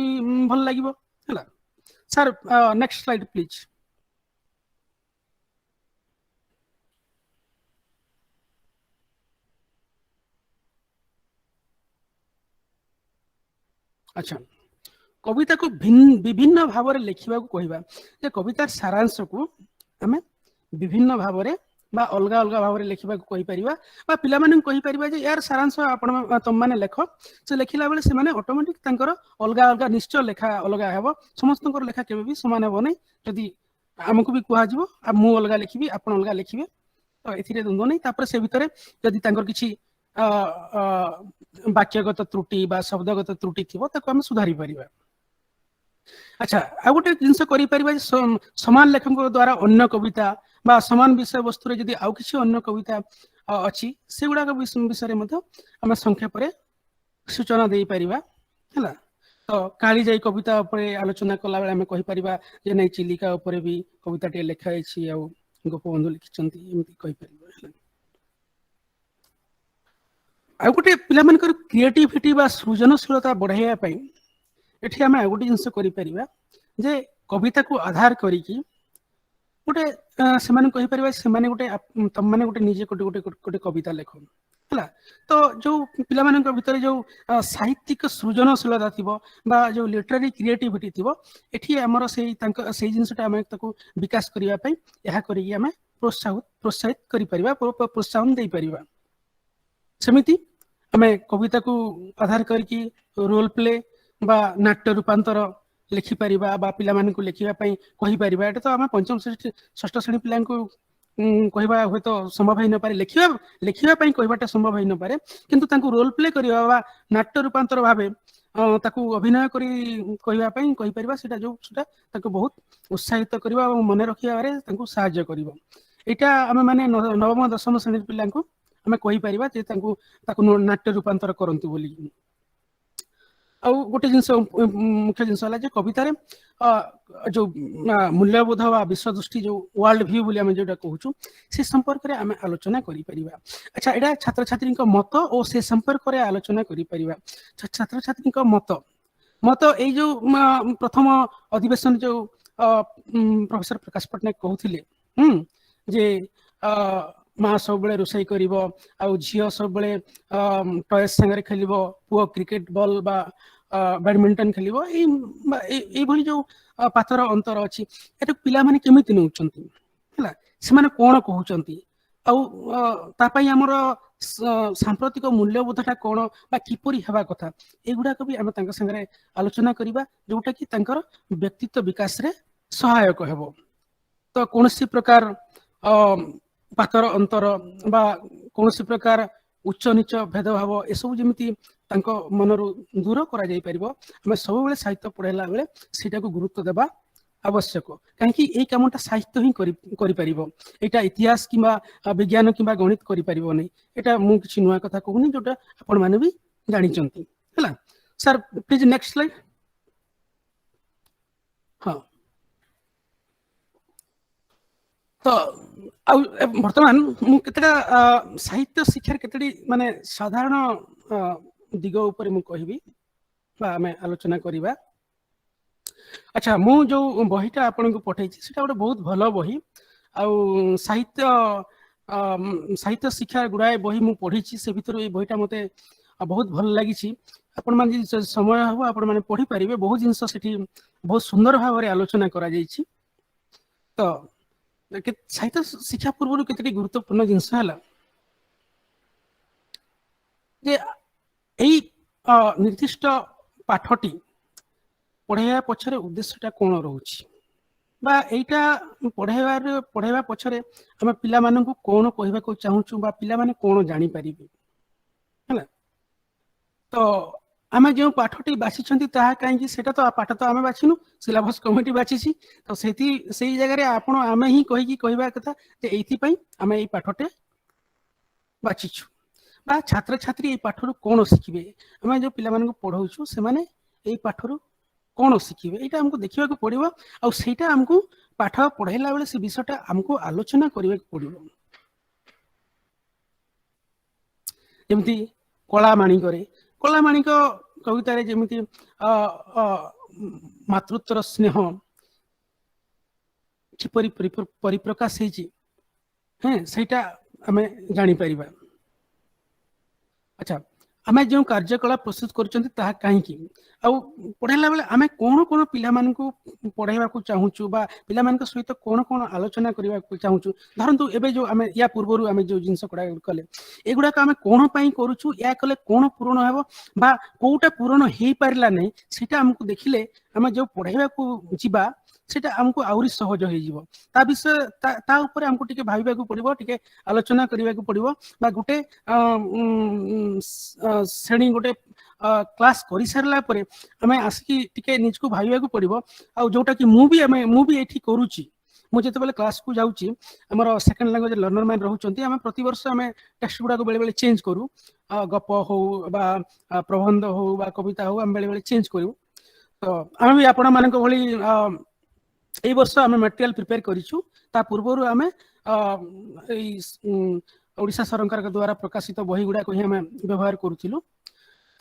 ଭଲ ଲାଗିବ ହେଲା। Sir next slide please. ଆଚ୍ଛା, କବିତାକୁ ବିଭିନ୍ନ ଭାବରେ ଲେଖିବାକୁ କହିବା, ଯେ କବିତାର ସାରାଂଶକୁ ଆମେ ବିଭିନ୍ନ ଭାବରେ बा अलग अलग भाव में लिखा कही परिबा बा पिला माने कही परिबा जे यार सारांश आपण तुम माने लेख से लिखिला बेले से माने ऑटोमेटिक तांकर अलग अलग निश्चय लेखा अलग हेबो समस्त लेखा केबे भी समान हेबो नै जदी हमकु भी कुआ जिवो आ मु अलग लिखिबी आपण अलग लिखिबे तो एथिरे द्वंद्व नै तापर से भितरे जदी तांकर किछि वाक्यगत त्रुटि बा शब्दगत त्रुटि थिबो ताको हम सुधारी परिबा। अच्छा आ गोटे जिनस करि परिबा समान लेखक द्वारा अन्य कविता बा समान विषय वस्तु रे जदी आउ किछि अन्य कविता अछि सेगुडा विषय रे मध्य हम संक्षेप रे सूचना देई परिबा हला। तो काली जाई कविता ऊपर आलोचना कला बेले हम कहि परिबा जे नै चिलिका ऊपर भी कविता टे लेखा अछि आ गोपबंधु लिखिचंती एमति कहि परिबा हला। आ गोटे पिला मानकर क्रिएटिविटी बा सृजनशीलता बढ़ाइया पई एठी हम गोटे जिनस करि परिबा जे कविता को आधार करिकी गोटे सेमाने कहि परिबा सेमाने गोटे तम माने गोटे निजे गोटे गोटे गोटे कविता लेखो हला। तो जो पिला मानक भितर जो साहित्यिक सृजनशीलता थिबो बा जो लिटरेरी क्रिएटिविटी थिबो एठी हमर सेही तांक सेही जिनसटा हम ताको विकास करिया पई यहा करिकी हम प्रोत्साहित करि परिबा प्रोत्साहन देई परिबा। सेमिति हमें कविता को आधार करके रोल प्ले बा नाट्य रूपांतर लिखि परिबा बा पिला मानकु लिखिबा पई कहि परिबा एटा तो हम पंचम षष्ठ श्रेणी पिला को कहबा होय तो संभव होई न पारे लिखिबा पई कहबाटा संभव होई न पारे किंतु तांको रोल प्ले करिबा बा नाट्य रूपांतर भाबे ताकू अभिनय करी कहबा पई कहि परिबा सेटा जो सेटा ताको बहुत उत्साहित करिबा और मने रखिबा रे तांको सहायता करिबो। एटा हम माने नवम दशम श्रेणी पिला को हमें कहि परिबा जे ताकू नाट्य रूपांतर करंतु बोली। आ गोटे जिनस मुख्य जिनस होला जे कविता रे जो मूल्यबोध वा विश्व दृष्टि जो वर्ल्ड व्यू बोली हम जोटा कहूछु से संपर्क रे हमें आलोचना करि परिबा। अच्छा एडा छात्र छात्री को मत और से संपर्क रे आलोचना करि परिबा। छात्र छात्री को मत ए जो प्रथम अधिवेशन जो प्रोफेसर प्रकाश पटनायक कहउथिले जे माँ सब बेले रोषई करिवो आ झियो सब बेले टॉयस संगे खेलिवो पुओ क्रिकेट बॉल बा बैडमिंटन खेलिवो ए भली जो पाथर अंतर अछि एटा पिला माने केमिति नउचंती हला से माने कोन कहउचंती आ ता पई हमर सांप्रतिक मूल्यबोधटा कोन बा किपरि हेबा कथा एगुडा को भी हम तांका संगे आलोचना करिबा जोटा कि तांकर व्यक्तित्व विकास रे सहायक हेबो। तो कोनसी प्रकार पातर अंतर बा कोनसी प्रकार उच्च नीच भेदभाव ए सब जमिति तांको मनरु दूर करा जाई परिबो हम सब बेले साहित्य पढ़ेला बेले सेटा को गुरुत्व देबा आवश्यक काहेकि एई कामटा साहित्य ही करि परिबो एटा इतिहास किबा विज्ञान किबा गणित करि परिबो नै एटा मु किछि नुवा कथा कहूनी जोटा आपण माने भी जानि चंती हला। Sir please next slide. हां तो वर्तमान मु केतडा साहित्य शिक्षा केतडी माने साधारण दिग ऊपर मु कहिबी बा हमें आलोचना करिबा। अच्छा मु जो बहिटा आपन को पठै छी सेटा ଗୋଟେ बहुत भलो बही आ साहित्य साहित्य शिक्षा गुडाय बही मु पढी छी से भितर ए बहिटा मते बहुत भल लागि छी आपण मान समय हो आपण माने पढी परिबे बहुत जिंस सेठी बहुत सुंदर भाव रे आलोचना करा जाई छी। तो साहित्य शिक्षा पूर्व केतटी गुरुत्वपूर्ण जिनस है जे एई निर्दिष्ट पाठटी पढ़ाइबा पछरे उद्देश्यटा कोन रहउछि बा एटा पढ़ाइबा पछरे हम पिला मानकु कोन कहबा को चाहूछु बा पिला माने कोन जानि परिबे हैला। तो आमे जो पाठटी बाछि छंती ताहा काहे सेटा तो पाठ तो आमे बाछिनु सिलेबस कमिटी बाछिछि तो सेही जगह रे आपण आमे ही कहि कि कहबा कथा जे एथि पई आमे एई पाठटे बाछिछु बा छात्र छात्री एई पाठरु कोन सिखिबे आमे जो पिला मानकु पढौछु से माने एई पाठरु कोन सिखिबे एटा हमको देखिबा को पड़िबो आ सेटा हमको पाठ पढ़ाइला बेले से विषयटा हमको आलोचना करिबा को पड़िबो। जेमति कला माणिक कविता रे जेमति मातृत्वर स्नेह किपरि परिप्रकाश हेछि हैं सेटा हमें जानि परिबा। अच्छा आमे जो कार्यकला प्रस्तुत करछंती ताहा काहेकि आउ पढ़ेला बेले आमे कोन कोन पिला मानकु पढ़ाइबा को चाहूछु बा पिला मानक सहित कोन कोन आलोचना करबा को चाहूछु धरंतु एबे जो आमे या पूर्वरु आमे जो जिंस कोडा कले एगुडा का आमे कोन पई करूछु या कले कोन पूर्ण हेबो बा कोउटा पूर्ण हेई पारला नै सेटा हमकु देखिले आमे जो पढ़ाइबा को जिबा सेटा हमकु आउरी सहज होई जिवो ता विषय ता ऊपर हमकु टिके भाबिबा को पड़िबो टिके आलोचना करबा को पड़िबो बा गुटे श्रेणी गोटे क्लास करि सारला परे हमें आसिकी टिके निज को भाबिबा को पड़िबो आ जोटा कि मु भी एठी करूची मु जते बेले क्लास को जाउची हमर सेकंड लैंग्वेज लर्नर मैन रहउचंती हमें प्रति वर्ष हमें टेक्स्ट गुडा को बेले बेले चेंज करू गप हो बा प्रबंध हो बा कविता हो हम बेले बेले चेंज करू तो हम भी आपण मानक भली एई वर्ष हमें मटेरियल प्रिपेयर करिछु ता पूर्वरु हमें ओडिशा सरकार के द्वारा प्रकाशित बही गुडा को ही हमें व्यवहार करूथिलु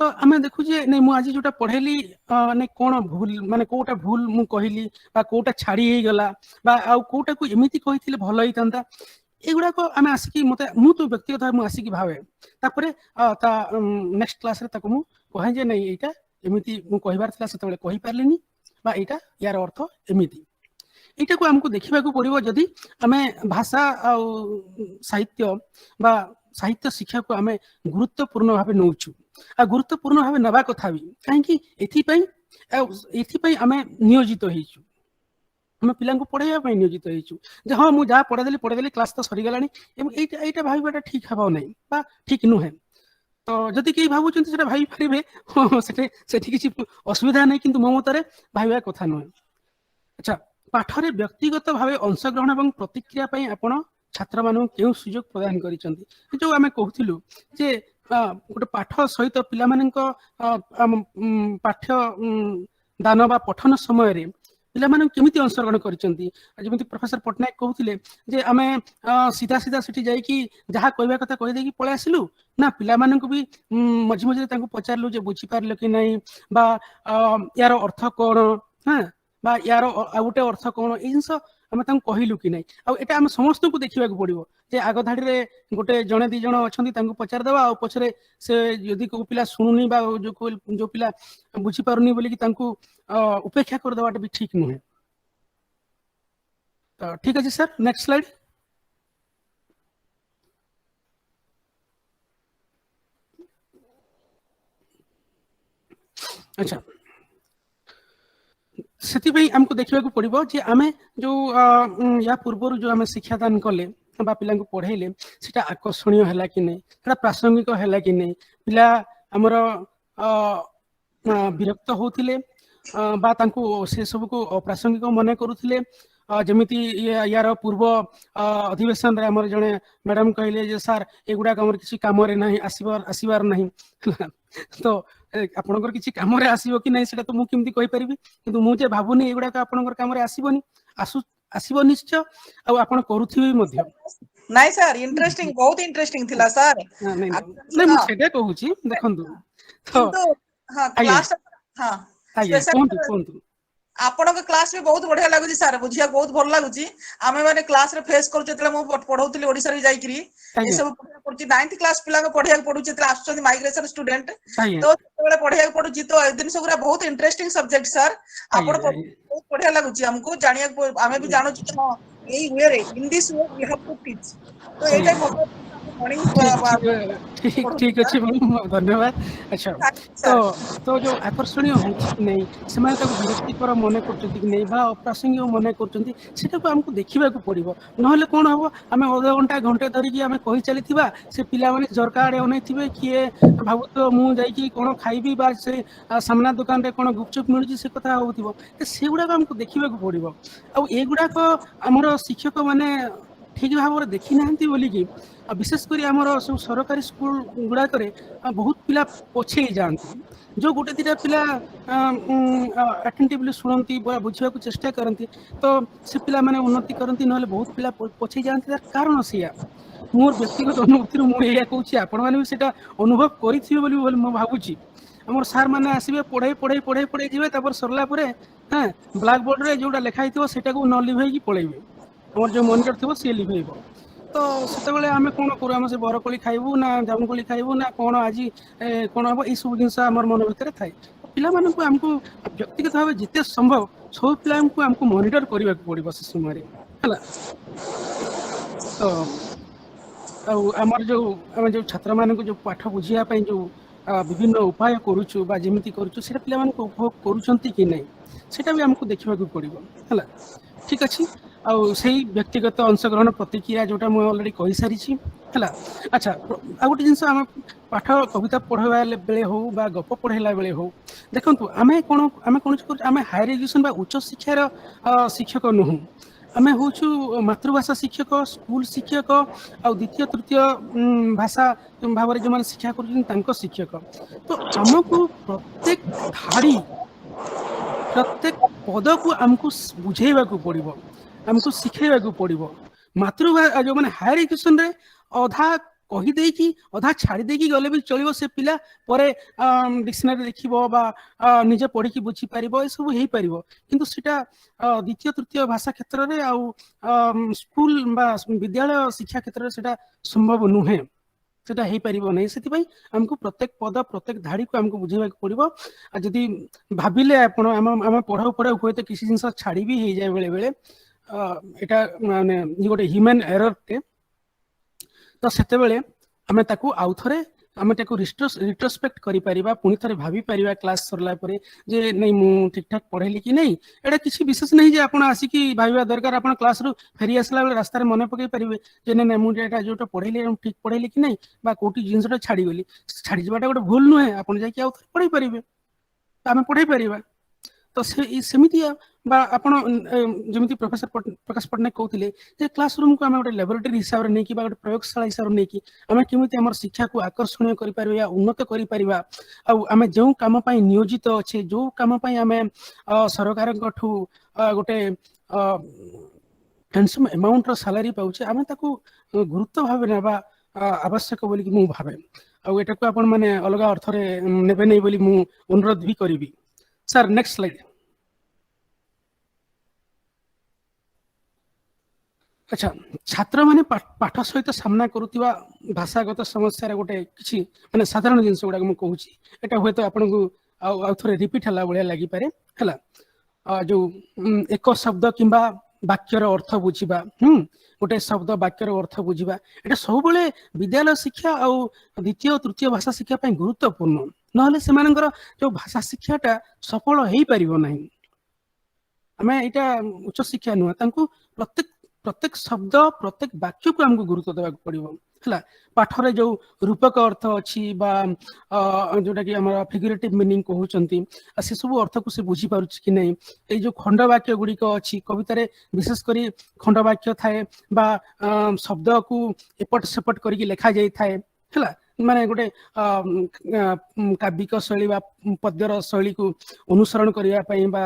तो आमे देखु जे नै मु आज जोटा पढेली नै कोन भूल माने कोटा भूल मु कहिली बा कोटा छाडी हे गला बा आ कोटा को एमिति कहिथिले भलो हितंता एगुडा को आमे आसिकी मते मु तो व्यक्तिगत मु आसिकी भावे तापरे ता नेक्स्ट क्लास रे ताको मु कहि जे नै एटा एमिति मु कहिबार थिला सेतबेले कहि पारलेनी बा एटा यार अर्थ एमिति एटा को हमको देखिबा को पड़िबो जदी हमें भाषा आ साहित्य बा साहित्य शिक्षा को हमें गुरुत्वपूर्ण भाव नौछु आ गुरुत्वपूर्ण भाव नबा कथा भी काहेकि एथि पई हमें नियोजित होइछु हमें पिला को पढ़ाइबा पई नियोजित होइछु जे हां मु जा पढ़ा देली क्लास तो सरी गलानी एटा एटा भाबिबाटा ठीक हबो नै बा ठीक नुहे तो जदि के भाबु चंती सेटा भाबी परिबे सेठी किछि असुविधा नै किंतु मो मतरे भाबिबा कथा नुहे अच्छा पाठरे व्यक्तिगत भावे अंशग्रहण एवं प्रतिक्रिया पई आपण छात्र मानू केउ सुयोग प्रदान करिसंती जो आमे कहथिलु जे गोटे पाठ सहित पिला मानक पाठ्य दान बा पठन समय रे पिला मानक केमिति अंशग्रहण करिसंती जेमिति प्रोफेसर पटनायक कहथिले जे आमे सीधा सीधा सिटी जाई कि जहा कहबा कथा कहि दे कि पळे आसिलु ना पिला मानक भी मझि मझि तांको पचारलु जे बुझी पारले कि नै बा यार अर्थ कोन हां बा यार गोटे अर्थ कौन जिनस आम कहलु कि नहीं आटा आम समस्त को देखा पड़ो जे आग धाड़ी रे गोटे जड़े दी जन अच्छा पचार देवा आ पछरे से यदि को पिला शुणुनी बा जो पिला बुझी पारुनी बोली उपेक्षा कर देवाटा भी ठीक नुहे तो ठीक अच्छे सर नेक्स्ट स्लाइड अच्छा से आमको देखा पड़ो जे आम जो या पूर्व जो आम शिक्षादान कले बा पिला पढ़ेले से आकर्षणीय है कि नहीं से प्रासंगिक है कि नहीं पिला आमर विरक्त होते से सब को अप्रासंगिक मन करुले जमीती यार पूर्व अधिवेशन रे हमर जने मैडम कहले जे सर एगुडा हमर किसी काम रे नहीं आसीबार नहीं तो आपनकर किसी काम रे आसीबो कि नहीं सेटा तो मु किमती कहि परिबी किंतु मु जे भाबुनी एगुडा का आपनकर काम रे आसीबोनी आसीबो निश्चय आ आपन करूथिबे मध्ये नहीं सर इंटरेस्टिंग बहुत इंटरेस्टिंग थिला सर नहीं मु सेटा कहूची देखंतु तो हां क्लास हां कोंतु आपण के क्लास में बहुत बढ़िया लागुची सर बुझिया बहुत भल लागुची आमे माने क्लास रे फेस करू जेतले मु पढौतली ओडिसा रे जाई करी ए सब पढुची 9th क्लास पिला के पढिया पढुची जेतले आछन माइग्रेशन स्टूडेंट तो जेतले पढिया पढुची तो ए दिन सबरा बहुत इंटरेस्टिंग सब्जेक्ट सर आपण बहुत बढ़िया लागुची हमको जानिया आमे भी जानो छी एई वे रे in this way we have to teach तो एटा ठीक अच्छे धन्यवाद अच्छा तो जो आकर्षणीय नहीं से विरक्तिकर मन कर अप्रासंगिक मन कर आमको देखा पड़ो ना कौन हम आम अध घंटा घंटे धरिकी आम कही चली से पिला माने झरका आड़े अनै थे किए भावुथ मुझे कौन खाइबी बा से सामना दुकान रे कौन गुपचुप मिलूँ से कथा हो से गुड़ाक आमको देखा पड़ो आगुड़ाक आमर शिक्षक मैंने ठीक भाव में देखी ना बोलिकी विशेषकर आमर सब सरकारी स्कूल गुड़ाक बहुत पिला पछे जाती जो गोटे दीटा पिला अटेंटिवली शुणती बुझा चेष्टा करती तो से पिला माने उन्नति करती ना बहुत पिला पछे जाती कारण से मोर व्यक्तिगत अनुभूति मुझे कहूँ आपण मैंने भी अनुभव करेंगे भावुची आम सार मैंने आसवे पढ़ाई पढ़ाई पढ़ाई पढ़ाई जी सरला हाँ ब्लैक बोर्ड रे जोटा लिखाई थो से न लिभे पलैबे आम जो मॉनिटर थी सी लिभेब ତ ସେତେବେଳେ ଆମେ କଣ କରୁ ଆମେ ସେ ବରକୋଳି ଖାଇବୁ ନା ଜାମୁକୋଳି ଖାଇବୁ ନା କଣ ଆଜି କଣ ହବ ଏଇ ସବୁ ଜିନିଷ ଆମର ମନ ଭିତରେ ଥାଏ ପିଲାମାନଙ୍କୁ ଆମକୁ ବ୍ୟକ୍ତିଗତ ଭାବେ ଯେତେ ସମ୍ଭବ ସବୁ ପିଲାଙ୍କୁ ଆମକୁ ମନିଟର କରିବାକୁ ପଡିବ ସେ ସମୟରେ ହେଲା ତ ଆଉ ଆମର ଯୋଉ ଆମେ ଯୋଉ ଛାତ୍ରମାନଙ୍କୁ ଯୋଉ ପାଠ ବୁଝିବା ପାଇଁ ଯୋଉ ବିଭିନ୍ନ ଉପାୟ କରୁଛୁ ବା ଯେମିତି କରୁଛୁ ସେଟା ପିଲାମାନଙ୍କୁ ଉପଭୋଗ କରୁଛନ୍ତି କି ନାହିଁ ସେଟା ବି ଆମକୁ ଦେଖିବାକୁ ପଡିବ ହେଲା ଠିକ ଅଛି ଆଉ ସେଇ ବ୍ୟକ୍ତିଗତ ଅଂଶଗ୍ରହଣ ପ୍ରତିକ୍ରିୟା ଯୋଉଟା ମୁଁ ଅଲରେଡି କହିସାରିଛି ହେଲା ଆଚ୍ଛା ଆଉ ଗୋଟେ ଜିନିଷ ଆମେ ପାଠ କବିତା ପଢେଇବା ବେଳେ ହଉ ବା ଗପ ପଢେଇଲା ବେଳେ ହଉ ଦେଖନ୍ତୁ ଆମେ କଣ କରୁଛୁ ଆମେ ହାୟର ଏଜୁକେସନ ବା ଉଚ୍ଚ ଶିକ୍ଷାର ଶିକ୍ଷକ ନୁହଁ ଆମେ ହଉଛୁ ମାତୃଭାଷା ଶିକ୍ଷକ ସ୍କୁଲ ଶିକ୍ଷକ ଆଉ ଦ୍ୱିତୀୟ ତୃତୀୟ ଭାଷା ଭାବରେ ଯୋଉମାନେ ଶିକ୍ଷା କରୁଛନ୍ତି ତାଙ୍କ ଶିକ୍ଷକ ତ ଆମକୁ ପ୍ରତ୍ୟେକ ଧାଡି ପ୍ରତ୍ୟେକ ପଦକୁ ଆମକୁ ବୁଝେଇବାକୁ ପଡିବ ଆମକୁ ଶିଖେଇବାକୁ ପଡିବ ମାତୃଭାଷା ଯୋଉମାନେ ହାୟର ଏଜୁକେସନରେ ଅଧା କହିଦେଇକି ଅଧା ଛାଡି ଦେଇକି ଗଲେ ବି ଚଳିବ ସେ ପିଲା ପରେ ଡିକ୍ସନାରୀ ଦେଖିବ ବା ନିଜେ ପଢିକି ବୁଝିପାରିବ ଏସବୁ ହେଇପାରିବ କିନ୍ତୁ ସେଟା ଦ୍ୱିତୀୟ ତୃତୀୟ ଭାଷା କ୍ଷେତ୍ରରେ ଆଉ ସ୍କୁଲ ବା ବିଦ୍ୟାଳୟ ଶିକ୍ଷା କ୍ଷେତ୍ରରେ ସେଟା ସମ୍ଭବ ନୁହେଁ ସେଟା ହେଇପାରିବ ନାହିଁ ସେଥିପାଇଁ ଆମକୁ ପ୍ରତ୍ୟେକ ପଦ ପ୍ରତ୍ୟେକ ଧାଡିକୁ ଆମକୁ ବୁଝେଇବାକୁ ପଡିବ ଆଉ ଯଦି ଭାବିଲେ ଆପଣ ଆମେ ପଢାଉ ହୁଏତ କିଛି ଜିନିଷ ଛାଡି ବି ହେଇଯାଏ ବେଳେ ବେଳେ ଏଟା ମାନେ ଗୋଟେ ହ୍ୟୁମାନ୍ ଏରରଟେ ତ ସେତେବେଳେ ଆମେ ତାକୁ ଆଉଥରେ ଆମେ ତାକୁ ରିଟ୍ରୋସ୍ପେକ୍ଟ କରିପାରିବା ପୁଣି ଥରେ ଭାବିପାରିବା କ୍ଲାସ ସରିଲା ପରେ ଯେ ନାଇଁ ମୁଁ ଠିକ ଠାକ ପଢେଇଲି କି ନାଇଁ ଏଇଟା କିଛି ବିଶେଷ ନାହିଁ ଯେ ଆପଣ ଆସିକି ଭାବିବା ଦରକାର ଆପଣ କ୍ଲାସରୁ ଫେରି ଆସିଲା ବେଳେ ରାସ୍ତାରେ ମନେ ପକେଇ ପାରିବେ ଯେ ନାଇଁ ମୁଁ ଏଇଟା ଯୋଉଟା ପଢେଇଲି ଠିକ ପଢେଇଲି କି ନାଇଁ ବା କୋଉଠି ଜିନିଷଟା ଛାଡିଗଲି ଛାଡିଯିବାଟା ଗୋଟେ ଭୁଲ ନୁହେଁ ଆପଣ ଯାଇକି ଆଉ ଥରେ ପଢେଇ ପାରିବେ ଆମେ ପଢେଇ ପାରିବା ତ ସେମିତି ବା ଆପଣ ଯେମିତି ପ୍ରଫେସର ପ୍ରକାଶ ପଟ୍ଟନାୟକ କହୁଥିଲେ ଯେ କ୍ଲାସ ରୁମକୁ ଆମେ ଗୋଟେ ଲାବୋରେଟୋରୀ ହିସାବରେ ନେଇକି ବା ଗୋଟେ ପ୍ରୟୋଗଶାଳା ହିସାବରେ ନେଇକି ଆମେ କେମିତି ଆମର ଶିକ୍ଷାକୁ ଆକର୍ଷଣୀୟ କରିପାରିବା ଉନ୍ନତ କରିପାରିବା ଆଉ ଆମେ ଯେଉଁ କାମ ପାଇଁ ନିୟୋଜିତ ଅଛେ ଯୋଉ କାମ ପାଇଁ ଆମେ ସରକାରଙ୍କଠୁ ଗୋଟେ ହ୍ୟାଣ୍ଡସମ୍ ଆମାଉଣ୍ଟର ସାଲାରୀ ପାଉଛେ ଆମେ ତାକୁ ଗୁରୁତ୍ୱ ଭାବେ ନେବା ଆବଶ୍ୟକ ବୋଲି ମୁଁ ଭାବେ ଆଉ ଏଟାକୁ ଆପଣ ମାନେ ଅଲଗା ଅର୍ଥରେ ନେବେ ନାହିଁ ବୋଲି ମୁଁ ଅନୁରୋଧ ବି କରିବି ସାର୍ ନେକ୍ସଟ ସ୍ଲାଇଡ ଆଚ୍ଛା ଛାତ୍ରମାନେ ପାଠ ସହିତ ସାମ୍ନା କରୁଥିବା ଭାଷାଗତ ସମସ୍ୟାର ଗୋଟେ କିଛି ମାନେ ସାଧାରଣ ଜିନିଷ ଗୁଡାକ ମୁଁ କହୁଛି ଏଟା ହୁଏତ ଆପଣଙ୍କୁ ଆଉ ଥରେ ରିପିଟ ହେଲା ଭଳିଆ ଲାଗିପାରେ ହେଲା ଯୋଉ ଏକ ଶବ୍ଦ କିମ୍ବା ବାକ୍ୟର ଅର୍ଥ ବୁଝିବା ଗୋଟେ ଶବ୍ଦ ବାକ୍ୟର ଅର୍ଥ ବୁଝିବା ଏଟା ସବୁବେଳେ ବିଦ୍ୟାଳୟ ଶିକ୍ଷା ଆଉ ଦ୍ୱିତୀୟ ତୃତୀୟ ଭାଷା ଶିକ୍ଷା ପାଇଁ ଗୁରୁତ୍ୱପୂର୍ଣ୍ଣ ନହେଲେ ସେମାନଙ୍କର ଯୋଉ ଭାଷା ଶିକ୍ଷାଟା ସଫଳ ହେଇପାରିବ ନାହିଁ ଆମେ ଏଇଟା ଉଚ୍ଚ ଶିକ୍ଷା ନୁହେଁ ତାଙ୍କୁ ପ୍ରତ୍ୟେକ ଶବ୍ଦ ପ୍ରତ୍ୟେକ ବାକ୍ୟକୁ ଆମକୁ ଗୁରୁତ୍ୱ ଦେବାକୁ ପଡିବ ହେଲା ପାଠରେ ଯୋଉ ରୂପକ ଅର୍ଥ ଅଛି ବା ଯୋଉଟା କି ଆମର ଫିଗୁରେଟିଭ ମିନିଂ କହୁଛନ୍ତି ଆଉ ସେ ସବୁ ଅର୍ଥକୁ ସେ ବୁଝିପାରୁଛି କି ନାହିଁ ଏଇ ଯୋଉ ଖଣ୍ଡ ବାକ୍ୟ ଗୁଡିକ ଅଛି କବିତାରେ ବିଶେଷ କରି ଖଣ୍ଡ ବାକ୍ୟ ଥାଏ ବା ଶବ୍ଦକୁ ଏପଟ ସେପଟ କରିକି ଲେଖା ଯାଇଥାଏ ହେଲା ମାନେ ଗୋଟେ କାବ୍ୟିକ ଶୈଳୀ ବା ପଦ୍ୟର ଶୈଳୀକୁ ଅନୁସରଣ କରିବା ପାଇଁ ବା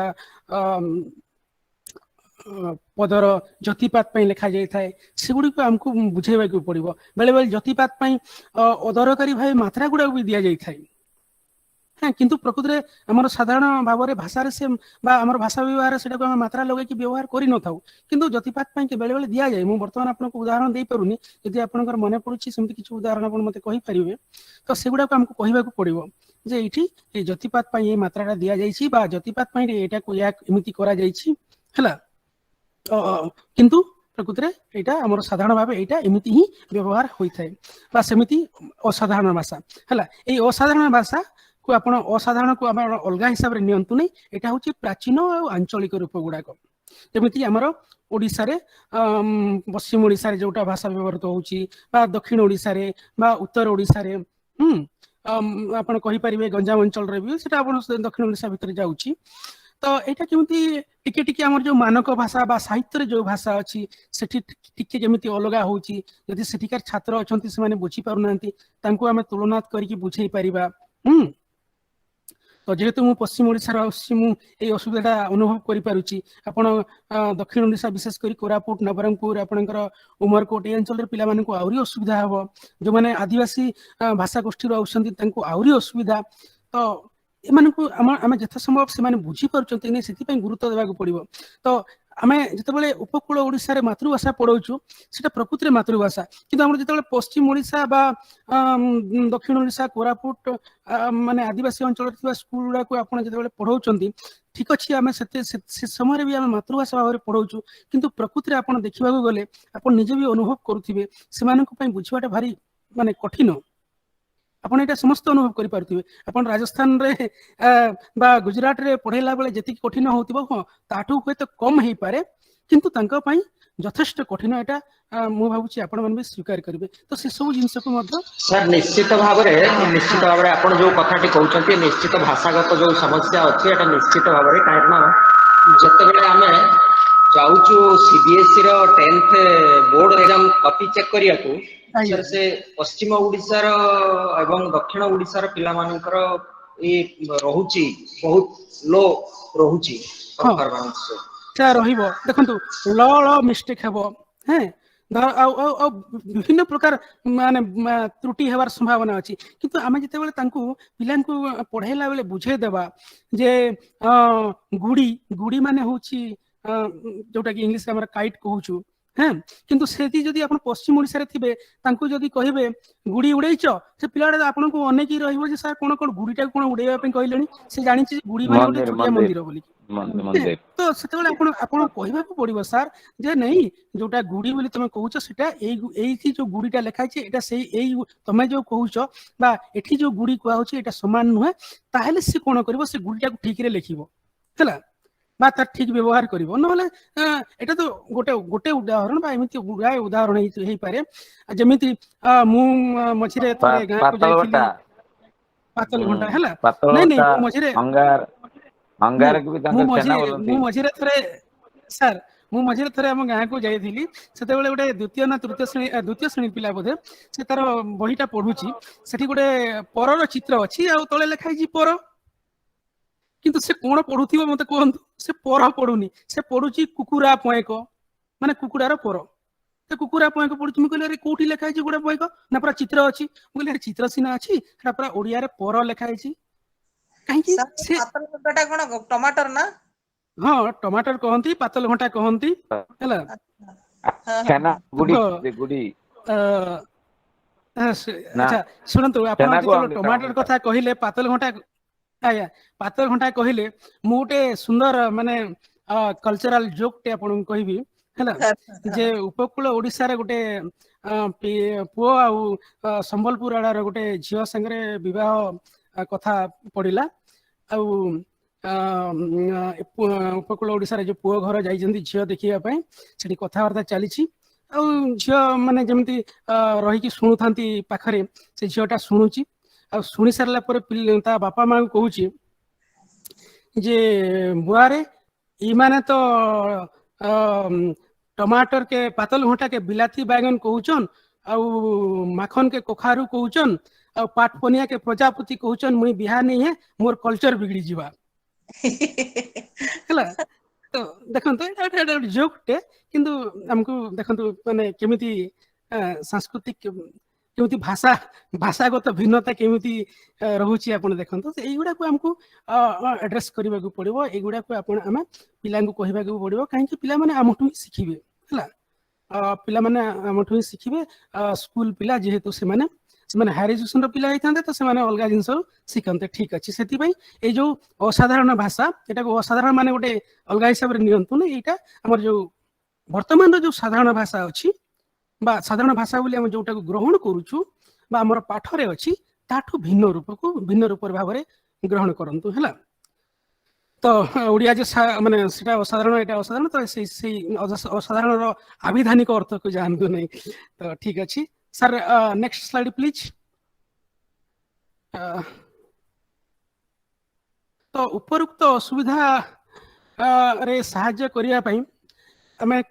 ପଦର ଜ୍ୟୋତିପାତ ପାଇଁ ଲେଖା ଯାଇଥାଏ ସେଗୁଡିକୁ ଆମକୁ ବୁଝେଇବାକୁ ପଡିବ ବେଳେ ବେଳେ ଜ୍ୟୋତିପାତ ପାଇଁ ଅଦରକାରୀ ଭାବେ ମାତ୍ରା ଗୁଡାକୁ ବି ଦିଆଯାଇଥାଏ হ্যাঁ কিন্তু প্রকৃতরে আমার সাধারণ ভাবে ভাষার সে বা আমার ভাষা ব্যবহার সেটাকে আমি মাত্রা লগাইকি ব্যবহার করে নথাও কিন্তু জ্যোতিপাত পাই বেলে বেলে দিয়া যায় ମୁଁ ବର୍ତ୍ତମାନ ଆପଣଙ୍କୁ ଉଦାହରଣ ଦେଇ ପାରୁନି ଯଦି ଆପଣଙ୍କର ମନେ ପଡୁଛି ସେମିତି କିଛି ଉଦାହରଣ ଆପଣ ମତେ କହିପାରିବେ ତ ସେଗୁଡାକୁ ଆମକୁ କହିବାକୁ ପଡିବ ଯେ ଏଇଠି এই ଜ୍ୟୋତିପାତ ପାଇଁ এই ମାତ୍ରାଟା ଦିଆଯାଇଛି ବା ଜ୍ୟୋତିପାତ ପାଇଁ ଏଇଟାକୁ ଏମିତି କରାଯାଇଛି ହେଲା କିନ୍ତୁ ପ୍ରକୃତରେ ଏଇଟା ଆମର ସାଧାରଣ ଭାବେ ଏଇଟା ଏମିତି ହିଁ ବ୍ୟବହାର ହୋଇଥାଏ ବା ସେମିତି ଅସାଧାରଣ ଭାଷା ହେଲା ଏଇ ଅସାଧାରଣ ଭାଷା ଆପଣ ଅସାଧାରଣକୁ ଆମର ଅଲଗା ହିସାବରେ ନିଅନ୍ତୁ ନାହିଁ ଏଇଟା ହଉଛି ପ୍ରାଚୀନ ଆଉ ଆଞ୍ଚଳିକ ରୂପ ଗୁଡାକ ଯେମିତି ଆମର ଓଡିଶାରେ ପଶ୍ଚିମ ଓଡିଶାରେ ଯୋଉଟା ଭାଷା ବ୍ୟବହୃତ ହଉଛି ବା ଦକ୍ଷିଣ ଓଡିଶାରେ ବା ଉତ୍ତର ଓଡିଶାରେ ଆପଣ କହିପାରିବେ ଗଞ୍ଜାମ ଅଞ୍ଚଳରେ ବି ସେଟା ଆପଣ ଦକ୍ଷିଣ ଓଡିଶା ଭିତରେ ଯାଉଛି ତ ଏଇଟା କେମିତି ଟିକେ ଟିକେ ଆମର ଯୋଉ ମାନକ ଭାଷା ବା ସାହିତ୍ୟରେ ଯୋଉ ଭାଷା ଅଛି ସେଠି ଟିକେ କେମିତି ଅଲଗା ହଉଛି ଯଦି ସେଠିକାର ଛାତ୍ର ଅଛନ୍ତି ସେମାନେ ବୁଝି ପାରୁନାହାନ୍ତି ତାଙ୍କୁ ଆମେ ତୁଳନା କରିକି ବୁଝେଇ ପାରିବା ତ ଯେହେତୁ ମୁଁ ପଶ୍ଚିମ ଓଡିଶାର ଆସୁଛି ମୁଁ ଏଇ ଅସୁବିଧାଟା ଅନୁଭବ କରିପାରୁଛି ଆପଣ ଦକ୍ଷିଣ ଓଡିଶା ବିଶେଷ କରି କୋରାପୁଟ ନବରଙ୍ଗପୁର ଆପଣଙ୍କର ଉମରକୋଟ এই ଅଞ୍ଚଳରେ ପିଲାମାନଙ୍କୁ ଆହୁରି ଅସୁବିଧା ହେବ ଯୋଉମାନେ ଆଦିବାସୀ ଭାଷା ଗୋଷ୍ଠୀରୁ ଆସୁଛନ୍ତି ତାଙ୍କୁ ଆହୁରି ଅସୁବିଧା ତ ଏମାନଙ୍କୁ ଆମେ ଯଥା ସମ୍ଭବ ସେମାନେ ବୁଝିପାରୁଛନ୍ତି ସେଥିପାଇଁ ଗୁରୁତ୍ୱ ଦେବାକୁ ପଡିବ ତ आमे जितेबाला उपकूल ओडिशा रे मातृभाषा पढ़ाऊँ सेटा प्रकृति मातृभाषा किंतु आम जिते पश्चिम ओडिशा बा दक्षिण ओडिशा कोरापुट माने आदिवासी अंचल स्कूल गुड़ा को आप जिते पढ़ाऊँ ठीक अच्छे आम से समय भी आम मातृभाषा भाव में पढ़ाऊँ किंतु प्रकृति आप देखा गले आप निजे भी अनुभव करुवे से बुझाटा भारी माने कठिन आपन एटा समस्त अनुभव करि पारथिबे आपन राजस्थान रे बा गुजरात रे पढ़ेला बेले जति कठिन होतिबो ह ताठू होय तो कम हेई पारे किंतु तांका पई यथेष्ट कठिन एटा मु भाबुची आपन मन भी स्वीकार करिवे तो से सब जिंस को मध्य सर निश्चित भाव रे आपन जो कथाटी कहउचंती निश्चित भाषागत जो समस्या अछि एटा निश्चित भाव रे कारण जते बेले आमे जाउचु सीबीएसई रो 10th board exam copy check करिया को सर से पश्चिम ओडिशा रो एवं दक्षिण ओडिशा रो पिला मानकर ए रहुची बहुत लो रहुची परफॉर्मेंस चा रहिबो देखंतु ल ल मिस्टेक हेबो हैं विभिन्न प्रकार माने त्रुटि हेबार संभावना अछि किंतु आमे जते बेले तांकू पिलांकू पढ़ेला बेले बुझे देबा जे गुडी गुडी माने होची जोटा कि इंग्लिश हमरा काइट कहूछु हैं किंतु सेती जदी आपण पश्चिम ओडिसा रे थिबे तांकू जदी कहिबे गुडी उड़ैछ से पिलाडे आपन को अनेक ही रहइबो जे सर कोन कोन गुडीटा कोन उड़ैबा पे कहलेनी से जानि छि गुडी माने गोटे छोटिया मंदिर बोली तो सेते बेले आपण आपण कहिबा को पड़िबो सर जे नहीं जोटा गुडी बोली तमे कहूछ सेटा एई थी जो गुडीटा लेखाइ छि एटा सेई एई तमे जो कहूछ बा एठी जो गुडी कोआ होछि एटा समान नुहे ताहेले से कोन करबो से गुडीटा को ठीक रे लेखिबो हला बा तार ठीक व्यवहार करिवो नहले एटा तो गोटे गोटे उदाहरण बा एमिति गुडाय उदाहरण हेई पारे जेमिति मु मछिरे थरे गां को जाइथिली पातल घंटा हला नहीं नहीं मछिरे अंगार के भी तांका सेना बोलंती मु मछिरे थरे सर मु मझिरे थरे हम गां को जाइथिली सेते बेले गोटे द्वितीय ना द्वितीय श्रेणी पिला बोधे से तार बहिटा पढुची सेठी गोटे परर चित्र अछि आ तळे लेखाइ जी पर किंतु से कोन पढुथिबो मते कहंतु से पर पढुनी से पढुची कुकुरा पयक माने कुकुडार पर से कुकुरा पयक पढुची म कहले रे कोठी लेखाइ छी गोटे पयक ना पूरा चित्र अछि म कहले चित्र सिना अछि एटा पूरा ओडिया रे पर लेखाइ छी काहे कि से पातल घंटा कोन टमाटर ना हां टमाटर कहंती पातल घंटा कहंती हैला छना गुडी गुडी अच्छा सुनंतु आपण जे टमाटर कथा कहिले पातल घंटा आया पातल घंटा कहिले मु गोटे सुंदर माने कल्चरल जोक टे आपण कहबी हैला जे उपकूल ओडिसा रे गोटे पुओ आ संबलपुर आड़ार गोटे झियो संगे विवाह कथा पड़िला आ उपकूल ओडिसा रे जो पुओ घर जाइजंती झियो देखिया पई सेठी कथावार्ता चली आ झियो माने जेमती रही कि सुनुथांती पाखरे से झियोटा सुनुची आ सुनी सारला पर ता बापा मां को कहूची जे बुआरे ई माने तो टमाटर के पातल घंटा के बिलाती बैगन कहूचन आ माखन के कोखारू कहूचन आ पाटपनिया के प्रजापति कहूचन मुई बिहा नहीं है मोर कल्चर बिगड़ी जीवा हला तो देखंतु एटा जोक टे किंतु हमको देखंतु माने केमिति सांस्कृतिक केमिति भाषा भाषागत भिन्नता केमिति रहुची आपण देखंतु एई गुडा को हमको एड्रेस करबा को पड़िबो एई गुडा को आपण हम पिला को कहबा को पड़िबो काहे कि पिला माने हमठु सिखिबे हला पिला माने हमठु सिखिबे स्कूल पिला जेहेतु से माने हायर एजुकेशन रो पिला हेथांते तो से माने अलगा जिंस सिखंते ठीक अछि सेति पई ए जो असाधारण भाषा एटा को असाधारण माने गोटे अलगा हिसाब रे नियंतु ने एटा हमर जो वर्तमान रो जो साधारण भाषा अछि बा साधारण भाषा बोली हम जोटा को ग्रहण करूछु बा हमर पाठरे अछि ताठू भिन्न रूप भाव में ग्रहण करंतु हैला तो ओडिया जे माने सेटा असाधारण एटा असाधारण तो से असाधारण रो आविधानिक अर्थ को जानतु नहीं तो ठीक अछि सर नेक्स्ट स्लाइड प्लीज तो उपरोक्त असुविधा रे सहाय्य करिया पई हमें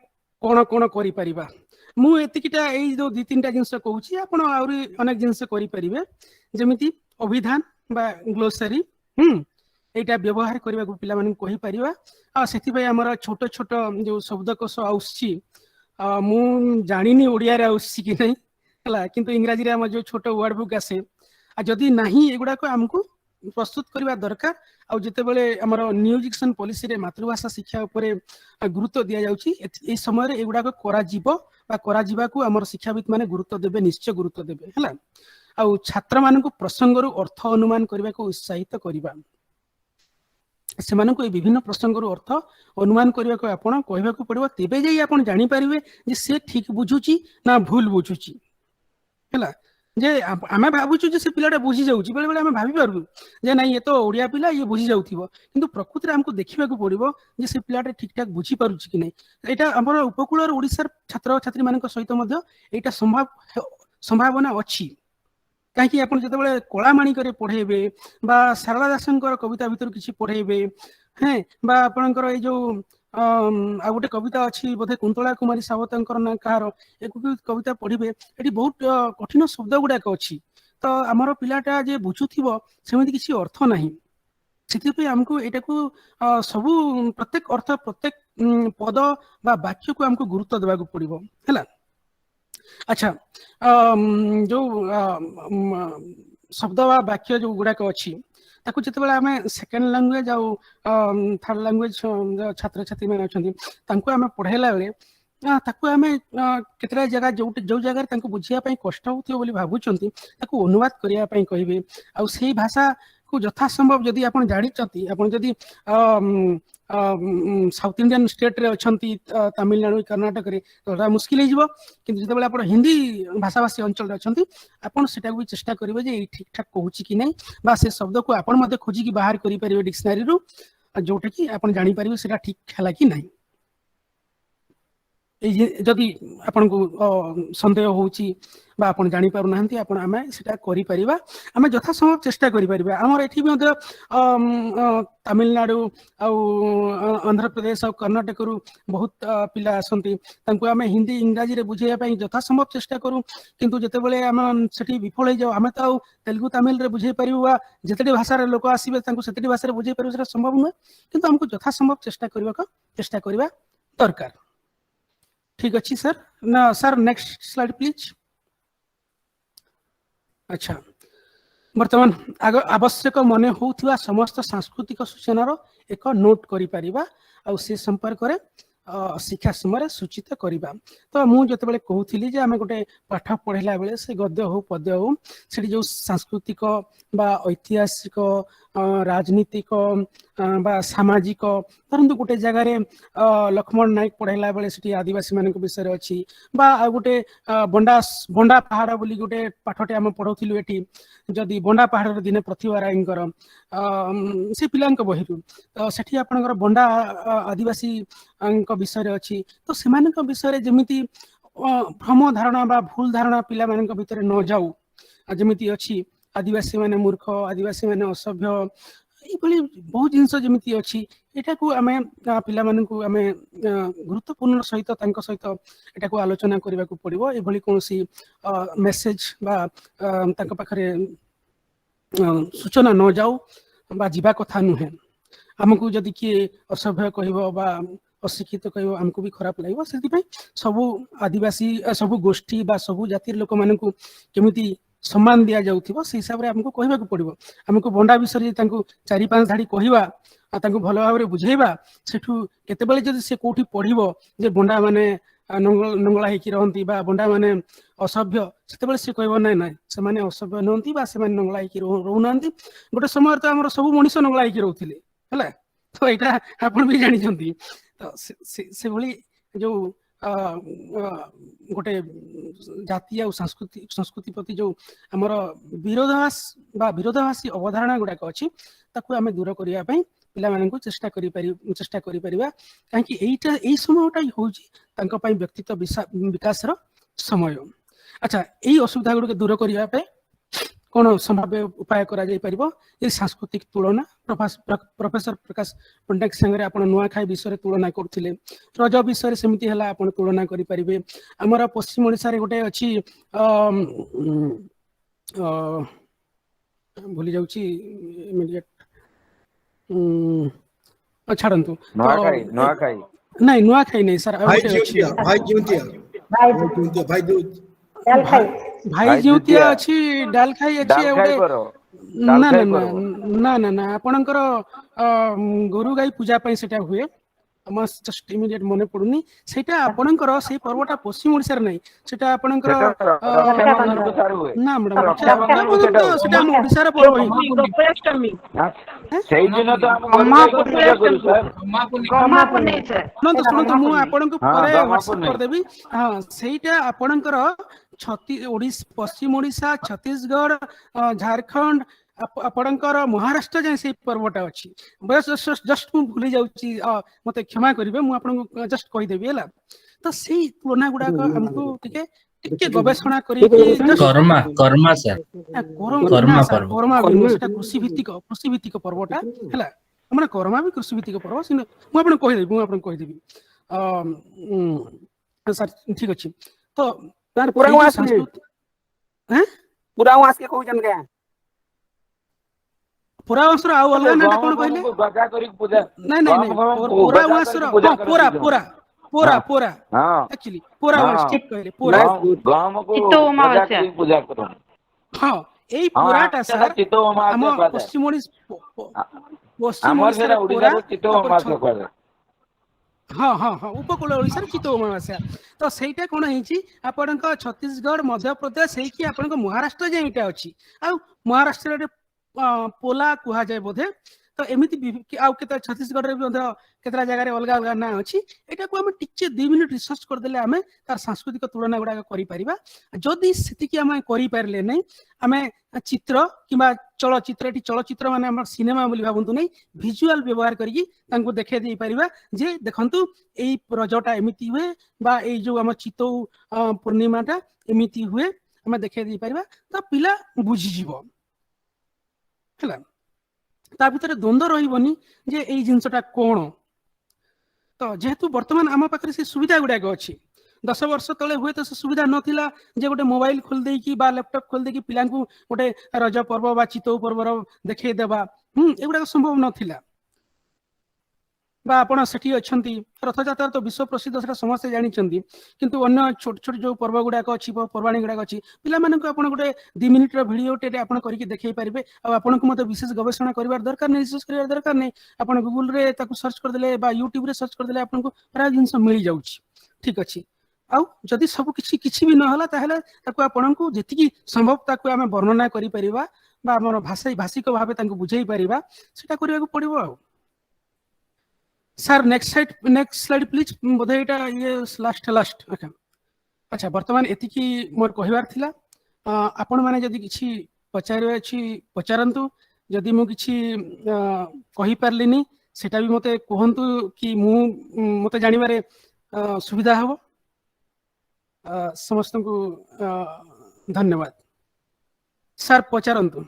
कोन कोन करि परिबा मु एतिकिटा एई जो दि तीनटा जिंस कहूची आपण आउरी अनेक जिंस करि परिबे जेमिति अभिधान बा ग्लोसरी एटा व्यवहार करबा को पिला माने कहि परिबा आ सेति भाई हमर छोट छोट जो शब्दकोश आउछि मु जानिनी ओडिया रे आउछि कि नै हला किंतु इंग्रजी रे हम जो छोट वर्ड बुक आसे आ जदी नाही एगुडा को हमको प्रस्तुत करबा दरकार आ जेतेबेले हमर न्यू एजुकेशन पॉलिसी रे मातृभाषा शिक्षा ऊपर गुरुत्व दिया जाउची ए समय रे एगुडा को करा जीवो बा करा जीवा को हमर शिक्षाविद माने गुरुत्व देबे निश्चय गुरुत्व देबे हला आ छात्र मानक प्रसंग रु अर्थ अनुमान करबा को उत्साहित करबा सेमानक विभिन्न प्रसंग रु अर्थ अनुमान करबा को आपण कहबा को पड़िबो तेबे जे आपण जानि परिबे जे से ठीक बुझुची ना भूल बुझुची हला जे आमे भाबुछु जे से पिलाटा बुझी जाउची बेले बेले आमे भाबी पारबु जे नाही ये तो ओडिया पिला ये बुझी जाउथिबो किंतु प्रकृति रे हमको देखिबा को पड़िबो जे से पिलाटा ठीक ठाक बुझी पारुची कि नै एटा हमर उपकूल ओडिसा छात्र छात्री मानक सहित मध्ये एटा संभावना अछि काहे आपण जेतेबेले कलामाणी करे पढेबे बा शारदा दासनकर कविता भितर किछि पढेबे हैं बा आपनकर ए जो आ गोटे कविता अच्छी बोधे कुंतला कुमारी सावतंकर ना कहार एक कविता पढ़िबे एटी बहुत कठिन शब्द गुडाक अच्छी तो आमर पिलाटा जे बुझुथिबो सेमिति किछि अर्थ नाही सेति हमको एटा को सबु प्रत्येक अर्थ प्रत्येक पद बा वाक्य को हमको गुरुत्व देबा को पड़िबो हैला अच्छा जो शब्द बा वाक्य जो गुडाक अच्छी ताकू जेतेबेले आमे सेकेंड लैंग्वेज आ थर्ड लैंग्वेज छात्र छात्री माने अछंती तांको आमे पढाइला बेले ताकू आमे केतरा जगह जो जगह तांको बुझिया पई कष्ट होथियो बोली भाबुचंती ताकू अनुवाद करिया पई कहिबे आ सेही भाषा को यथा संभव जदि आपण जानि चंती आपण जदि साउथ इंडियन स्टेट रे अछंती तमिलनाडु कर्नाटक रे तोरा मुश्किल हे जिवो किंतु जेतेबेले आपण हिंदी भाषाभाषी अंचल रे अछंती आपण सेटा को चेष्टा करिवे जे ठीक ठाक कहूची कि नै बा से शब्द को आपण मध्ये खोजी कि बाहर करि परिवे डिक्शनरी रु जोटा कि आपण जानि परिवे सेटा ठीक हला कि नै जदि आपण को संदेह होउची बा आपण जानि पारु नाहंती आपण आमे सेटा करि परिबा आमे यथा संभव चेष्टा करि परिबा हमर एठी मध्ये तमिलनाडु आ आंध्र प्रदेश आ कर्नाटक रु बहुत पिला आसंती तांको आमे हिंदी इंग्रजी रे बुझेया पई यथा संभव चेष्टा करू किंतु जेतेबेले आमे सेठी विफल हे जाऊ आमे त तेलुगु तमिल रे बुझे परिबा जेतेडी भाषा रे लोक आसीबे तांको सेतेडी भाषा रे बुझे परिबा सेटा संभव न किंतु हमको यथा संभव चेष्टा करबा दरकार ठीक अच्छी सर ना सर नेक्स्ट स्लाइड प्लीज अच्छा वर्तमान आवश्यक मने होउथिबा समस्त सांस्कृतिक सूचनार एक नोट करि परिबा आ से संपर्क रे शिक्षा समय सूचित करबा तो मु जतेबेले कहूथिली जे आमे गोटे पाठ पढिला बेले से गद्य हो पद्य हो सेठी जो सांस्कृतिक बा ऐतिहासिक राजनीतिक बा सामाजिक परंतु गोटे जगह रे लक्ष्मण नायक पढिला बेले सेठी आदिवासी मानक विषय अछि बा गोटे बंडा पहाड़ बोली गोटे पाठटे हम पढौथिलु एठी जदि बंडा पहाड़ रे दिने प्रतिभा रायंकर से पिलांक बहिरु तो सेठी आपनकर बंडा आदिवासी अंक विषय अछि तो सेमानक विषय जेमिति भ्रम धारणा बा भूल धारणा पिला मानक भितर न जाऊ जेमिति अछि आदिवासी माने मूर्ख आदिवासी माने असभ्य ए भली बहुत जिंस जेमिति अछि एटा को आमे पिला मानकु आमे गुरुत्वपूर्ण सहित तांक सहित एटा को आलोचना करबा को पड़िबो ए भली कोनसी मेसेज बा तांक पाखरे सूचना न जाऊ बा जीवा कथा नुहे हमकु जदि किए असभ्य कहबो बा अशिक्षित कहबो हमकु भी खराब लागबो सेति पई सबु आदिवासी सबु गोष्ठी बा सबु जातिर लोक मानकु केमिति सम्मान दिया जाउथिबो से हिसाब रे हमकु कहबा को पड़िबो हमकु बंडा विषय तांकु 4-5 धाडी कहिबा आ तांकु भलो भाबरे बुझेबा सेठु केतेबेले जदि से कोठी पढिबो जे बंडा माने नंगला हेकी रहंती बा बंडा माने असभ्य सेतेबेले से कहबो नै नै से माने असभ्य नहंती बा से माने नंगला हेकी रहउनांती गोटे समय त हमर सब मनुष्य नंगला हेकी रहउथिले हला तो एटा आपण भी जानि छंती तो से भली जो गोटे जातीय और संस्कृति प्रति जो हमर विरोधाभासी अवधारणा गुडाक अछि ताकू आमे दूर करिया पई पिला मानकु चेष्टा करि परिबा काहे एटा एई समयटा होउची तांका पई व्यक्तित्व विकास रो समय अच्छा एई असुविधा गुडके दूर करिया पई कोन संभाव्य उपाय करा जाय परिबो ए सांस्कृतिक तुलना प्रोफेसर प्रकाश पंडित संगे आपण नुआ खाई विषय तुलना करथिले रज विषय सेमिति हला आपण तुलना करि परिबे हमर पश्चिम ओडिसा रे गोटे अछि भूली जाउची इमीडिएट छाड़ंतु नुआ खाई नहीं सर भाई जिउतिया ଭାଇ ଜିଉତିଆ ଅଛି ଡାଲ ଖାଇ ଅଛି ଡାଲ ଗୋଟେ ଖାଇ କର ନା ନା ଡାଲ ଖାଇ ନା କର ନା ନା ନା ଆପଣଙ୍କର ଗୋରୁ ଗାଈ ପୂଜା ପାଇଁ ସେଟା ହୁଏ ଜଷ୍ଟ ଇମିଡିଏଟ ମନେ ପଡୁନି ସେଇଟା ଆପଣଙ୍କର ସେଇ ପର୍ବଟା ପଶ୍ଚିମ ଓଡିଶାରେ ନାହିଁ ସେଟା ଆପଣଙ୍କର ସେଟା ରକ୍ଷାବନ୍ଧନକୁ ସାର ହୁଏ ନା ମ୍ୟାଡାମ ରକ୍ଷାବନ୍ଧନକୁ ରକ୍ଷାବନ୍ଧନ ତ ସେଟା ଆମ ଓଡିଶାର ପର୍ବ ହିଁ ସେଇଦିନ ତ ଆମେ ଗୋରୁ ଗାଈକୁ ପୂଜା କରୁ ସାର୍ ଶୁଣନ୍ତୁ ଶୁଣନ୍ତୁ ମୁଁ ଆପଣଙ୍କୁ ହଁ ପରେ ଗହ୍ମା ହ୍ୱାଟ୍ସଆପ୍ ପୂର୍ଣ୍ଣିମା କରିଦେବି ହଁ ସେଇଟା ଆପଣଙ୍କର ପଶ୍ଚିମ ଓଡିଶା ଛତିଶଗଡ ଝାଡଖଣ୍ଡ ଆପଣଙ୍କର ମହାରାଷ୍ଟ୍ର ଯାଏଁ ସେଇ ପର୍ବଟା ଅଛି ଜଷ୍ଟ ମୁଁ ଭୁଲି ଯାଉଛି ମତେ କ୍ଷମା କରିବେ ମୁଁ ଆପଣଙ୍କୁ ଜଷ୍ଟ କହିଦେବି ହେଲା ତ ସେଇ ତୁଳନା ଗୁଡାକ ଆମକୁ ଟିକେ ଟିକେ ଗବେଷଣା କରିକି କର୍ମା ସାର୍ କର୍ମା ପର୍ବ ସେଟା କୃଷି ଭିତ୍ତିକ ପର୍ବଟା ହେଲା ମାନେ କର୍ମା ବି କୃଷି ଭିତ୍ତିକ ପର୍ବ ମୁଁ ଆପଣଙ୍କୁ କହିଦେବି ସାର୍ ଠିକ ଅଛି ତ ତାର ସଂସ୍କୃତି ପୁରା ଆସିକି କହୁଛନ୍ତି କାଁ ପୁରା ମାସର ଆଉ ଅଲଗା ନାଁଟା କଣ କହିଲେ ଗଜା କରିକି ପୂଜା ନାଇଁ ନାଇଁ ନାଇଁ ପୁରା ମାସର ପୂଜା ହଁ କରନ୍ତି ଯୋଉ ପୁରା ହଁ ଆକ୍ଚୁଆଲି ପୁରା ଠିକ କହିଲେ ପୁରା ଗହମକୁ ଗଜା କରିକି ପୂଜା କରନ୍ତି ହଁ ଏଇ ହଁ ପୁରାଟା ସେଟା ସାର୍ ଚିତଉ ଆମ ଅମାବାସ୍ୟା କୁହାଯାଏ ପଶ୍ଚିମ ଆମର ଓଡିଶାରେ ସେଟା ପୁରା ଓଡିଶାରେ ଚିତଉ ତାପରେ ଅମାବାସ୍ୟା କୁହାଯାଏ ହଁ ଉପକୂଳ ଓଡିଶାରେ ଚିତଉ ଅମାବାସ୍ୟା ତ ସେଇଟା କଣ ହେଇଛି ଆପଣଙ୍କ ଛତିଶଗଡ ମଧ୍ୟପ୍ରଦେଶ ହେଇକି ଆପଣଙ୍କ ମହାରାଷ୍ଟ୍ର ଯାଏଁ ଏଇଟା ଅଛି ଆଉ ମହାରାଷ୍ଟ୍ରରେ ପୋଲା କୁହାଯାଏ ବୋଧେ ତ ଏମିତି ଆଉ କେତେ ଛତିଶଗଡରେ ବି ମଧ୍ୟ କେତେଟା ଜାଗାରେ ଅଲଗା ଅଲଗା ନାଁ ଅଛି ଏଟାକୁ ଆମେ ଟିକେ 2 ମିନିଟ ରିସର୍ଚ୍ଚ କରିଦେଲେ ଆମେ ତାର ସାଂସ୍କୃତିକ ତୁଳନା ଗୁଡାକ କରିପାରିବା ଯଦି ସେତିକି ଆମେ କରିପାରିଲେ ନାହିଁ ଆମେ ଚିତ୍ର କିମ୍ବା ଚଳଚିତ୍ର ଏଠି ଚଳଚିତ୍ର ମାନେ ଆମର ସିନେମା ବୋଲି ଭାବନ୍ତୁ ନାହିଁ ଭିଜୁଆଲ ବ୍ୟବହାର କରିକି ତାଙ୍କୁ ଦେଖାଇ ଦେଇପାରିବା ଯେ ଦେଖନ୍ତୁ ଏଇ ରଜଟା ଏମିତି ହୁଏ ବା ଏଇ ଯୋଉ ଆମ ଚିତଉ ପୂର୍ଣ୍ଣିମାଟା ଏମିତି ହୁଏ ଆମେ ଦେଖାଇ ଦେଇପାରିବା ତ ପିଲା ବୁଝିଯିବ ହେଲା ତା ଭିତରେ ଦ୍ୱନ୍ଦ୍ୱ ରହିବନି ଯେ ଏଇ ଜିନିଷଟା କଣ ତ ଯେହେତୁ ବର୍ତ୍ତମାନ ଆମ ପାଖରେ ସେ ସୁବିଧା ଗୁଡାକ ଅଛି 10 ବର୍ଷ ତଳେ ହୁଏତ ସେ ସୁବିଧା ନଥିଲା ଯେ ଗୋଟେ ମୋବାଇଲ ଖୋଲିଦେଇକି ବା ଲ୍ୟାପଟପ ଖୋଲିଦେଇକି ପିଲାଙ୍କୁ ଗୋଟେ ରଜ ପର୍ବ ବା ଚିତଉ ପର୍ବର ଦେଖେଇଦେବା ଏଗୁଡାକ ସମ୍ଭବ ନଥିଲା ବା ଆପଣ ସେଠି ଅଛନ୍ତି ରଥଯାତ୍ରା ତ ବିଶ୍ୱ ପ୍ରସିଦ୍ଧ ସେଟା ସମସ୍ତେ ଜାଣିଛନ୍ତି କିନ୍ତୁ ଅନ୍ୟ ଛୋଟ ଛୋଟ ଯୋଉ ପର୍ବ ଗୁଡାକ ଅଛି ପର୍ବାଣୀ ଗୁଡାକ ଅଛି ପିଲାମାନଙ୍କୁ ଆପଣ ଗୋଟେ 2 ମିନିଟର ଭିଡିଓଟେ ଆପଣ କରିକି ଦେଖେଇ ପାରିବେ ଆଉ ଆପଣଙ୍କୁ ମଧ୍ୟ ବିଶେଷ ଗବେଷଣା କରିବାର ଦରକାର ନାହିଁ ରିସର୍ଚ୍ଚ କରିବାର ଦରକାର ନାହିଁ ଆପଣ ଗୁଗୁଲରେ ତାକୁ ସର୍ଚ୍ଚ କରିଦେଲେ ବା ୟୁଟ୍ୟୁବରେ ସର୍ଚ୍ଚ କରିଦେଲେ ଆପଣଙ୍କୁ ପ୍ରାୟ ଜିନିଷ ମିଳିଯାଉଛି ଠିକ ଅଛି ଆଉ ଯଦି ସବୁ କିଛି ବି ନହେଲା ତାହେଲେ ତାକୁ ଆପଣଙ୍କୁ ଯେତିକି ସମ୍ଭବ ତାକୁ ଆମେ ବର୍ଣ୍ଣନା କରିପାରିବା ବା ଆମର ଭାଷିକ ଭାବେ ତାଙ୍କୁ ବୁଝେଇ ପାରିବା ସେଟା କରିବାକୁ ପଡିବ ଆଉ ସାର୍ ନେକ୍ସଟ ସ୍ଲାଇଡ ପ୍ଲିଜ ବୋଧେ ଏଇଟା ଲାଷ୍ଟ ଆଚ୍ଛା ବର୍ତ୍ତମାନ ଏତିକି ମୋର କହିବାର ଥିଲା ଆପଣ ମାନେ ଯଦି କିଛି ପଚାରିବାର ଅଛି ପଚାରନ୍ତୁ ଯଦି ମୁଁ କିଛି କହିପାରିଲିନି ସେଟା ବି ମତେ କୁହନ୍ତୁ କି ମତେ ଜାଣିବାରେ ସୁବିଧା ହବ ସମସ୍ତଙ୍କୁ ଧନ୍ୟବାଦ ସାର୍ ପଚାରନ୍ତୁ